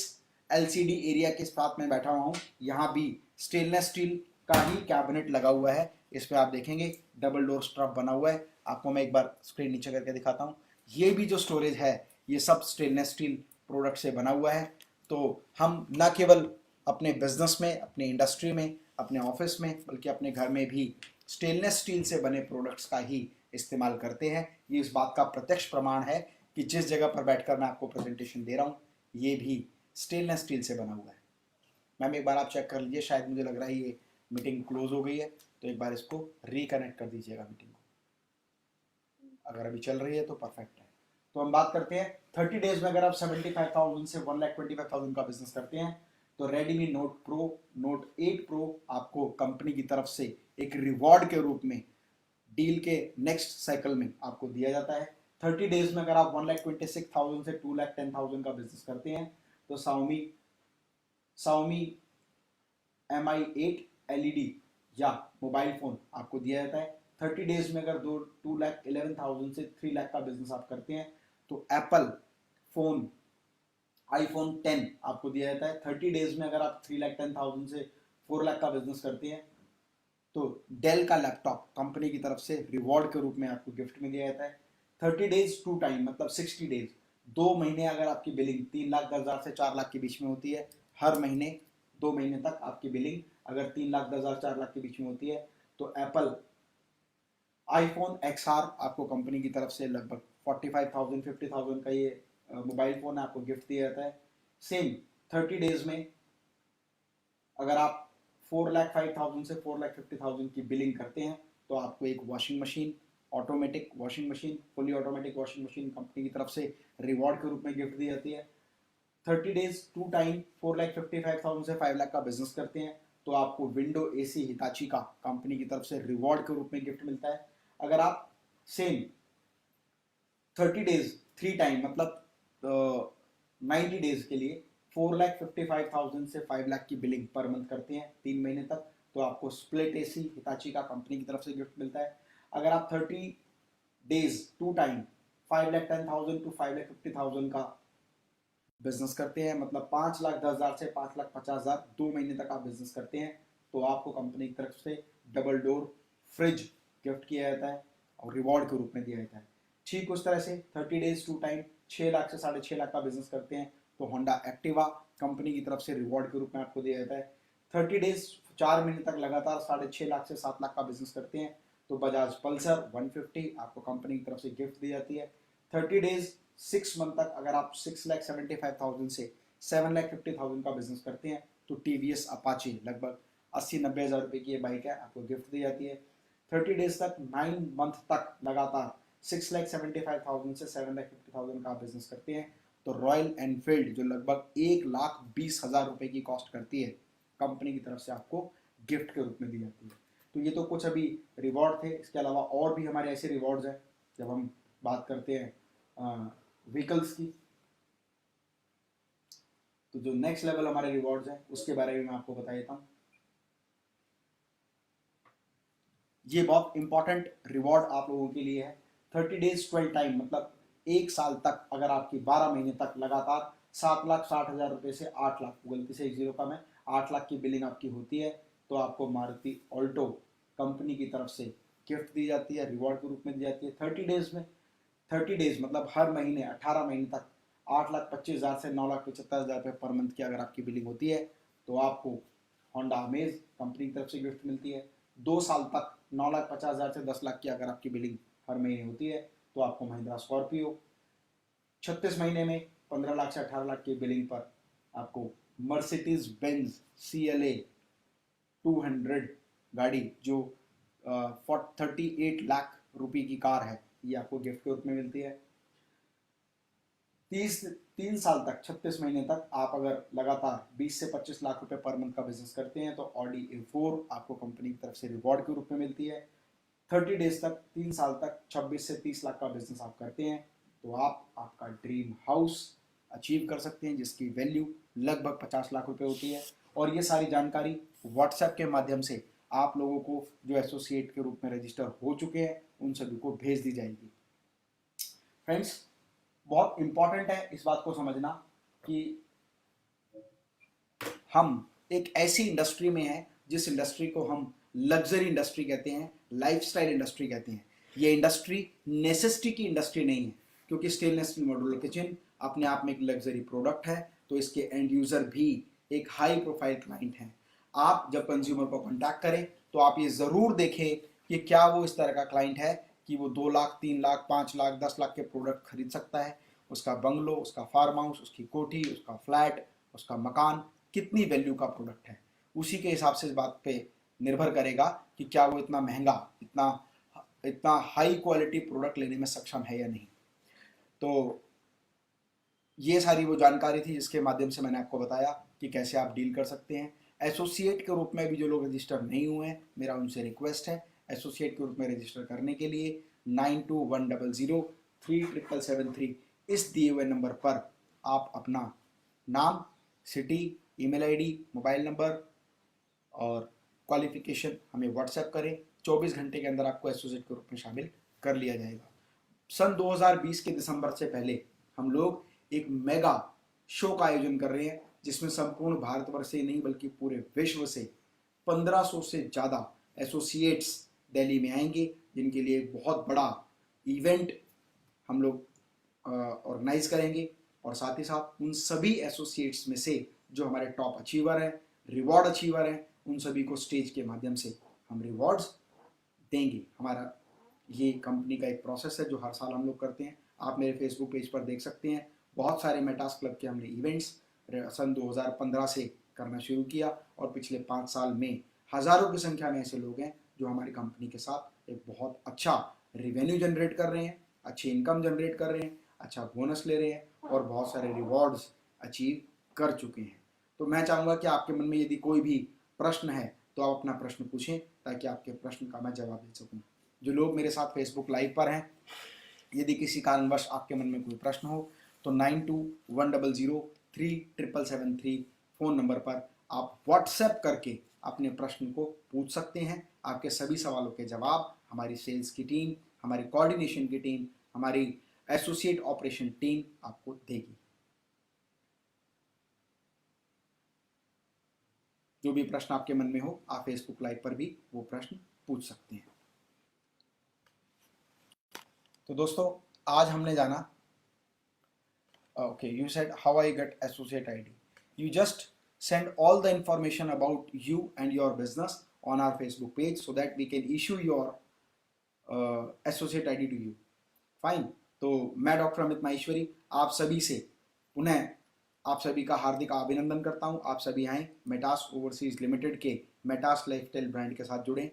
एलसीडी एरिया के साथ में बैठा हुआ हूँ, यहाँ भी स्टेनलेस स्टील का ही कैबिनेट लगा हुआ है। इस पे आप देखेंगे डबल डोर स्ट्रप बना हुआ है। आपको मैं एक बार स्क्रीन नीचे करके दिखाता हूँ। ये भी जो स्टोरेज है ये सब स्टेनलेस स्टील प्रोडक्ट से बना हुआ है। तो हम न केवल अपने बिजनेस में, अपने इंडस्ट्री में, अपने ऑफिस में, बल्कि अपने घर में भी स्टेनलेस स्टील से बने प्रोडक्ट्स का ही इस्तेमाल करते हैं। ये इस बात का प्रत्यक्ष प्रमाण है कि जिस जगह पर बैठकर मैं आपको प्रेजेंटेशन दे रहा हूँ ये भी स्टेनलेस स्टील से बना हुआ है। मैम एक बार आप चेक कर लीजिए, शायद मुझे लग रहा है ये मीटिंग क्लोज हो गई है, तो एक बार इसको रिकनेक्ट कर दीजिएगा मीटिंग को। अगर अभी चल रही है तो परफेक्ट है। तो हम बात करते हैं 30 डेज में अगर आप 75,000 से 1,25,000 का बिजनेस करते हैं तो Redmi note pro, note 8 pro आपको कंपनी की तरफ से एक रिवॉर्ड के रूप में डील के नेक्स्ट साइकिल में आपको दिया जाता है। 30 डेज में अगर आप 1,26,000 से 2,10,000 का बिजनेस करते हैं तो Xiaomi Mi 8 LED या मोबाइल फोन आपको दिया जाता है। 30 डेज में अगर 2,11,000 से 3 लाख का बिजनेस आप करते हैं तो एप्पल फोन iPhone 10 आपको दिया जाता है। 30 डेज में अगर आप 3,10,000 से 4 लाख का बिजनेस करते हैं तो डेल का लैपटॉप कंपनी की तरफ से रिवॉर्ड के रूप में आपको गिफ्ट में दिया जाता है। 30 डेज टू टाइम मतलब 60 डेज, 2 महीने अगर आपकी बिलिंग 3,10,000 से 4 लाख के बीच में होती है, हर महीने 2 महीने तक आपकी बिलिंग अगर 3,10,000 4 लाख के बीच में होती है तो एप्पल iPhone XR आपको कंपनी की तरफ से लगभग 45,000 50,000 का ये मोबाइल फोन आपको गिफ्ट दिया जाता है। सेम 30 डेज में अगर आप 4,05,000 से 4,50,000 की बिलिंग करते हैं तो आपको एक washing machine, automatic washing machine, fully automatic washing machine company की तरफ से रिवॉर्ड के रूप में गिफ्ट दी जाती है। 30 डेज टू टाइम 4,55,000 से 5 लाख का बिजनेस करते हैं तो आपको विंडो AC हिताची का कंपनी की तरफ से रिवॉर्ड के रूप में गिफ्ट मिलता है। अगर आप सेम 30 डेज 3 टाइम मतलब 90 डेज के लिए 4,55,000 से 5 लाख की बिलिंग पर मंथ करते हैं 3 महीने तक तो आपको स्प्लिट AC हिताची का कंपनी की तरफ से गिफ्ट मिलता है। अगर आप 30 डेज टू टाइम 5,10,000 टू 5,50,000 का बिजनेस करते हैं मतलब 5,10,000 से 5,50,000 2 महीने तक आप बिजनेस करते हैं तो आपको कंपनी की तरफ से डबल डोर फ्रिज गिफ्ट किया जाता है और रिवॉर्ड के रूप में दिया जाता है। ठीक उस तरह से 30 डेज टू टाइम 6 लाख से 6.5 लाख का बिजनेस करते हैं तो होंडा एक्टिवा कंपनी की तरफ से रिवॉर्ड के रूप में आपको दिया जाता है। 30 डेज 4 महीने तक लगातार 6.5 लाख से 7 लाख का बिजनेस करते हैं तो बजाज पल्सर 150 आपको कंपनी की तरफ से गिफ्ट दी जाती है। 30 डेज 6 मंथ तक अगर आप 6,75,000 से 7,50,000 का बिजनेस करते हैं तो TVS अपाची लगभग 80-90 हज़ार रुपये की ये बाइक है आपको गिफ्ट दी जाती है। 30 डेज तक 9 मंथ तक लगातार 6,75,000 से 7,50,000 का बिजनेस करते हैं तो रॉयल एनफील्ड जो लगभग 1,20,000 रुपये की कॉस्ट करती है कंपनी की तरफ से आपको गिफ्ट के रूप में दी जाती है। तो ये तो कुछ अभी रिवॉर्ड थे, इसके अलावा और भी हमारे ऐसे रिवॉर्ड्स हैं जब हम बात करते हैं व्हीकल्स की। तो जो नेक्स्ट लेवल हमारे रिवॉर्ड्स हैं उसके बारे में मैं आपको बता देता हूँ। ये बहुत इंपॉर्टेंट रिवॉर्ड आप लोगों के लिए है। 30 डेज 12 टाइम मतलब 1 साल तक अगर आपकी 12 महीने तक लगातार 7,60,000 रुपये से 8 लाख, गलती से 1 जीरो का मैं 8 लाख की बिलिंग आपकी होती है तो आपको मारुति ऑल्टो कंपनी की तरफ से गिफ्ट दी जाती है, रिवॉर्ड के रूप में दी जाती है। 30 डेज मतलब हर महीने 18 महीने तक 8,25,000 से 9,75,000 रुपये पर मंथ की अगर आपकी बिलिंग होती है तो आपको होंडा अमेज कंपनी की तरफ से गिफ्ट मिलती है। 2 साल तक 9,50,000 से 10 लाख की अगर आपकी बिलिंग हर महीने होती है तो आपको महिंद्रा स्कॉर्पियो। 36 महीने में 15 लाख से 18 लाख की बिलिंग पर आपको मर्सिडीज बेंज CLA 200 गाड़ी जो 38 लाख रुपए की कार है ये आपको गिफ्ट के रूप में मिलती है। 3 साल तक 36 महीने तक आप अगर लगातार 20 से 25 लाख रुपए पर मंथ का बिजनेस करते हैं तो ऑडी A4 आपको कंपनी की तरफ से रिवॉर्ड के रूप में मिलती है। 30 डेज तक 3 साल तक 26 से 30 लाख का बिजनेस आप करते हैं तो आप आपका ड्रीम हाउस अचीव कर सकते हैं जिसकी वैल्यू लगभग 50 लाख रुपए होती है। और ये सारी जानकारी व्हाट्सएप के माध्यम से आप लोगों को जो एसोसिएट के रूप में रजिस्टर हो चुके हैं उन सभी को भेज दी जाएगी। फ्रेंड्स, बहुत इंपॉर्टेंट है इस बात को समझना कि हम एक ऐसी इंडस्ट्री में हैं जिस इंडस्ट्री को हम लग्जरी इंडस्ट्री कहते हैं, लाइफस्टाइल इंडस्ट्री कहते हैं। ये इंडस्ट्री नेसेसिटी की इंडस्ट्री नहीं है, क्योंकि स्टेनलेस स्टील मॉड्यूलर किचन अपने आप में एक लग्जरी प्रोडक्ट है, तो इसके एंड यूजर भी एक हाई प्रोफाइल क्लाइंट हैं। आप जब कंज्यूमर को कॉन्टैक्ट करें तो आप ये ज़रूर देखें कि क्या वो इस तरह का क्लाइंट है कि वो 2 लाख, 3 लाख, 5 लाख, 10 लाख के प्रोडक्ट खरीद सकता है। उसका बंगलो, उसका फार्म हाउस, उसकी कोठी, उसका फ्लैट, उसका मकान कितनी वैल्यू का प्रोडक्ट है, उसी के हिसाब से इस बात पे निर्भर करेगा कि क्या वो इतना महंगा, इतना हाई क्वालिटी प्रोडक्ट लेने में सक्षम है या नहीं। तो ये सारी वो जानकारी थी जिसके माध्यम से मैंने आपको बताया कि कैसे आप डील कर सकते हैं। एसोसिएट के रूप में भी जो लोग रजिस्टर नहीं हुए हैं, मेरा उनसे रिक्वेस्ट है, एसोसिएट के रूप में रजिस्टर करने के लिए 9210037773 इस दिए हुए नंबर पर आप अपना नाम, city, email ID, mobile number और क्वालिफिकेशन हमें व्हाट्सएप करें। 24 घंटे के अंदर आपको एसोसिएट के रूप में शामिल कर लिया जाएगा। सन 2020 के दिसंबर से पहले हम लोग एक मेगा शो का आयोजन कर रहे हैं, जिसमें संपूर्ण भारतवर्ष से नहीं बल्कि पूरे विश्व से 1500 से ज़्यादा एसोसिएट्स दिल्ली में आएंगे, जिनके लिए एक बहुत बड़ा इवेंट हम लोग ऑर्गेनाइज करेंगे। और साथ ही साथ उन सभी एसोसिएट्स में से जो हमारे टॉप अचीवर हैं, रिवॉर्ड अचीवर हैं, उन सभी को स्टेज के माध्यम से हम रिवॉर्ड्स देंगे। हमारा ये कंपनी का एक प्रोसेस है जो हर साल हम लोग करते हैं। आप मेरे फेसबुक पेज पर देख सकते हैं, बहुत सारे मेटास क्लब के हमने इवेंट्स सन 2015 से करना शुरू किया और पिछले 5 साल में हज़ारों की संख्या में ऐसे लोग हैं जो हमारी कंपनी के साथ एक बहुत अच्छा रिवेन्यू जनरेट कर रहे हैं, अच्छी इनकम जनरेट कर रहे हैं, अच्छा बोनस ले रहे हैं और बहुत सारे रिवॉर्ड्स अचीव कर चुके हैं। तो मैं चाहूँगा कि आपके मन में यदि कोई भी प्रश्न है तो आप अपना प्रश्न पूछें, ताकि आपके प्रश्न का मैं जवाब दे सकूँ। जो लोग मेरे साथ फेसबुक लाइव पर हैं, यदि किसी कारणवश आपके मन में कोई प्रश्न हो तो 9210037773 फ़ोन नंबर पर आप व्हाट्सएप करके अपने प्रश्न को पूछ सकते हैं। आपके सभी सवालों के जवाब हमारी सेल्स की टीम, हमारी कोऑर्डिनेशन की टीम, हमारी एसोसिएट ऑपरेशन टीम आपको देगी। जो भी प्रश्न आपके मन में हो, आप फेसबुक लाइव पर भी वो प्रश्न पूछ सकते हैं। तो दोस्तों, आज हमने जाना, okay, you said how I get associate ID. You just send all the information about you and your business on our Facebook page so that we can issue your associate ID to you. Fine. तो मैं doctor Amit Maheshwari आप सभी से पुनः आप सभी का हार्दिक अभिनंदन करता हूं। आप सभी आए मेटास ओवरसीज लिमिटेड के मेटास लाइफस्टाइल ब्रांड के साथ जुड़े।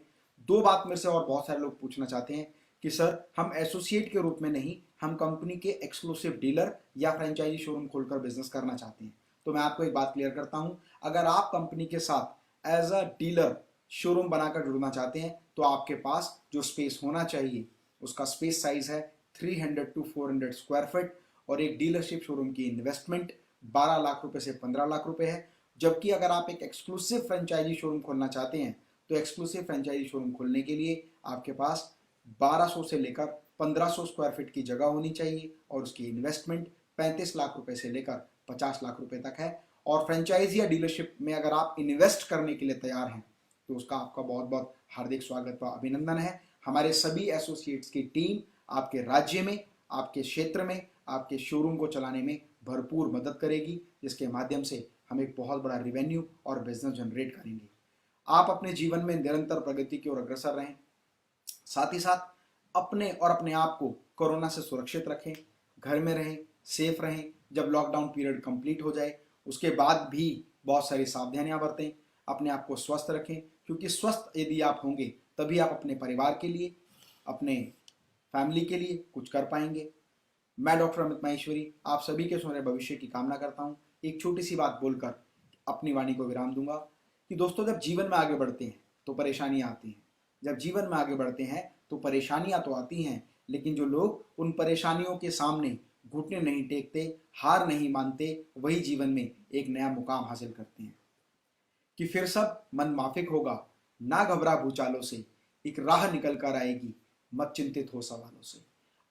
2 बात मेरे से और बहुत सारे लोग पूछना चाहते हैं कि सर, हम एसोसिएट के रूप में नहीं, हम कंपनी के एक्सक्लूसिव डीलर या फ्रेंचाइजी शोरूम खोलकर बिजनेस करना चाहते हैं। तो मैं आपको एक बात क्लियर करता हूं, अगर आप कंपनी के साथ एज अ डीलर शोरूम बनाकर जुड़ना चाहते हैं तो आपके पास जो स्पेस होना चाहिए उसका स्पेस साइज है 300 to 400 स्क्वायर फीट और एक डीलरशिप शोरूम की इन्वेस्टमेंट 12 लाख रुपए से 15 लाख रुपए है। जबकि अगर आप एक एक्सक्लूसिव फ्रेंचाइजी शोरूम खोलना चाहते हैं तो एक्सक्लूसिव फ्रेंचाइजी शोरूम खोलने के लिए आपके पास 1200 से लेकर 1500 स्क्वायर फीट की जगह होनी चाहिए और उसकी इन्वेस्टमेंट 35 लाख रुपए से लेकर 50 लाख रुपए तक है। और फ्रेंचाइजी या डीलरशिप में अगर आप इन्वेस्ट करने के लिए तैयार हैं तो उसका आपका बहुत बहुत हार्दिक स्वागत व अभिनंदन है। हमारे सभी एसोसिएट्स की टीम आपके राज्य में, आपके क्षेत्र में, आपके शोरूम को चलाने में भरपूर मदद करेगी, जिसके माध्यम से हम एक बहुत बड़ा रिवेन्यू और बिजनेस जनरेट करेंगे। आप अपने जीवन में निरंतर प्रगति की ओर अग्रसर रहें, साथ ही साथ अपने और अपने आप को कोरोना से सुरक्षित रखें, घर में रहें, सेफ रहें। जब लॉकडाउन पीरियड कंप्लीट हो जाए उसके बाद भी बहुत सारी सावधानियां बरतें, अपने आप को स्वस्थ रखें, क्योंकि स्वस्थ यदि आप होंगे तभी आप अपने परिवार के लिए, अपने फैमिली के लिए कुछ कर पाएंगे। मैं डॉक्टर अमित माहेश्वरी आप सभी के सुनहरे भविष्य की कामना करता हूँ। एक छोटी सी बात बोलकर अपनी वाणी को विराम दूंगा कि दोस्तों, जब जीवन में आगे बढ़ते हैं तो परेशानियां आती हैं। जब जीवन में आगे बढ़ते हैं तो परेशानियां तो आती हैं, लेकिन जो लोग उन परेशानियों के सामने घुटने नहीं टेकते, हार नहीं मानते, वही जीवन में एक नया मुकाम हासिल करते हैं। कि फिर सब मन माफिक होगा, ना घबरा भूचालों से, एक राह निकल कर आएगी, मत चिंतित हो सवालों से।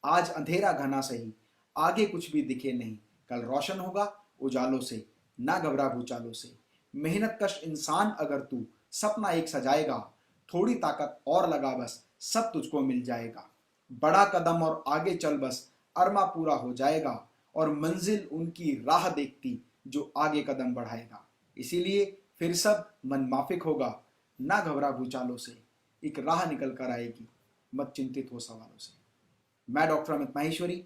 आज अंधेरा घना सही, आगे कुछ भी दिखे नहीं, कल रोशन होगा उजालों से, ना घबरा भूचालों से। मेहनत कश इंसान अगर तू सपना एक सजाएगा, थोड़ी ताकत और लगा बस सब तुझको मिल जाएगा। बड़ा कदम और आगे चल बस अरमा पूरा हो जाएगा, और मंजिल उनकी राह देखती जो आगे कदम बढ़ाएगा। इसीलिए फिर सब मन माफिक होगा, ना घबरा भूचालों से, एक राह निकल कर आएगी, मत चिंतित हो सवालों से। मैं डॉक्टर अमित माहेश्वरी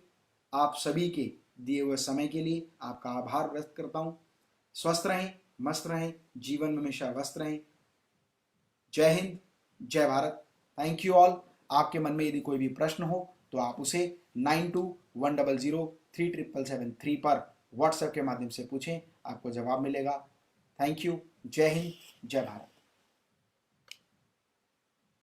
आप सभी के दिए हुए समय के लिए आपका आभार व्यक्त करता हूँ। स्वस्थ रहें, मस्त रहें, जीवन में हमेशा व्यस्त रहें। जय हिंद, जय भारत। Thank you all. आपके मन में यदि कोई भी प्रश्न हो तो आप उसे 9210037773 पर व्हाट्सएप के माध्यम से पूछें, आपको जवाब मिलेगा। Thank you. जय हिंद, जय भारत।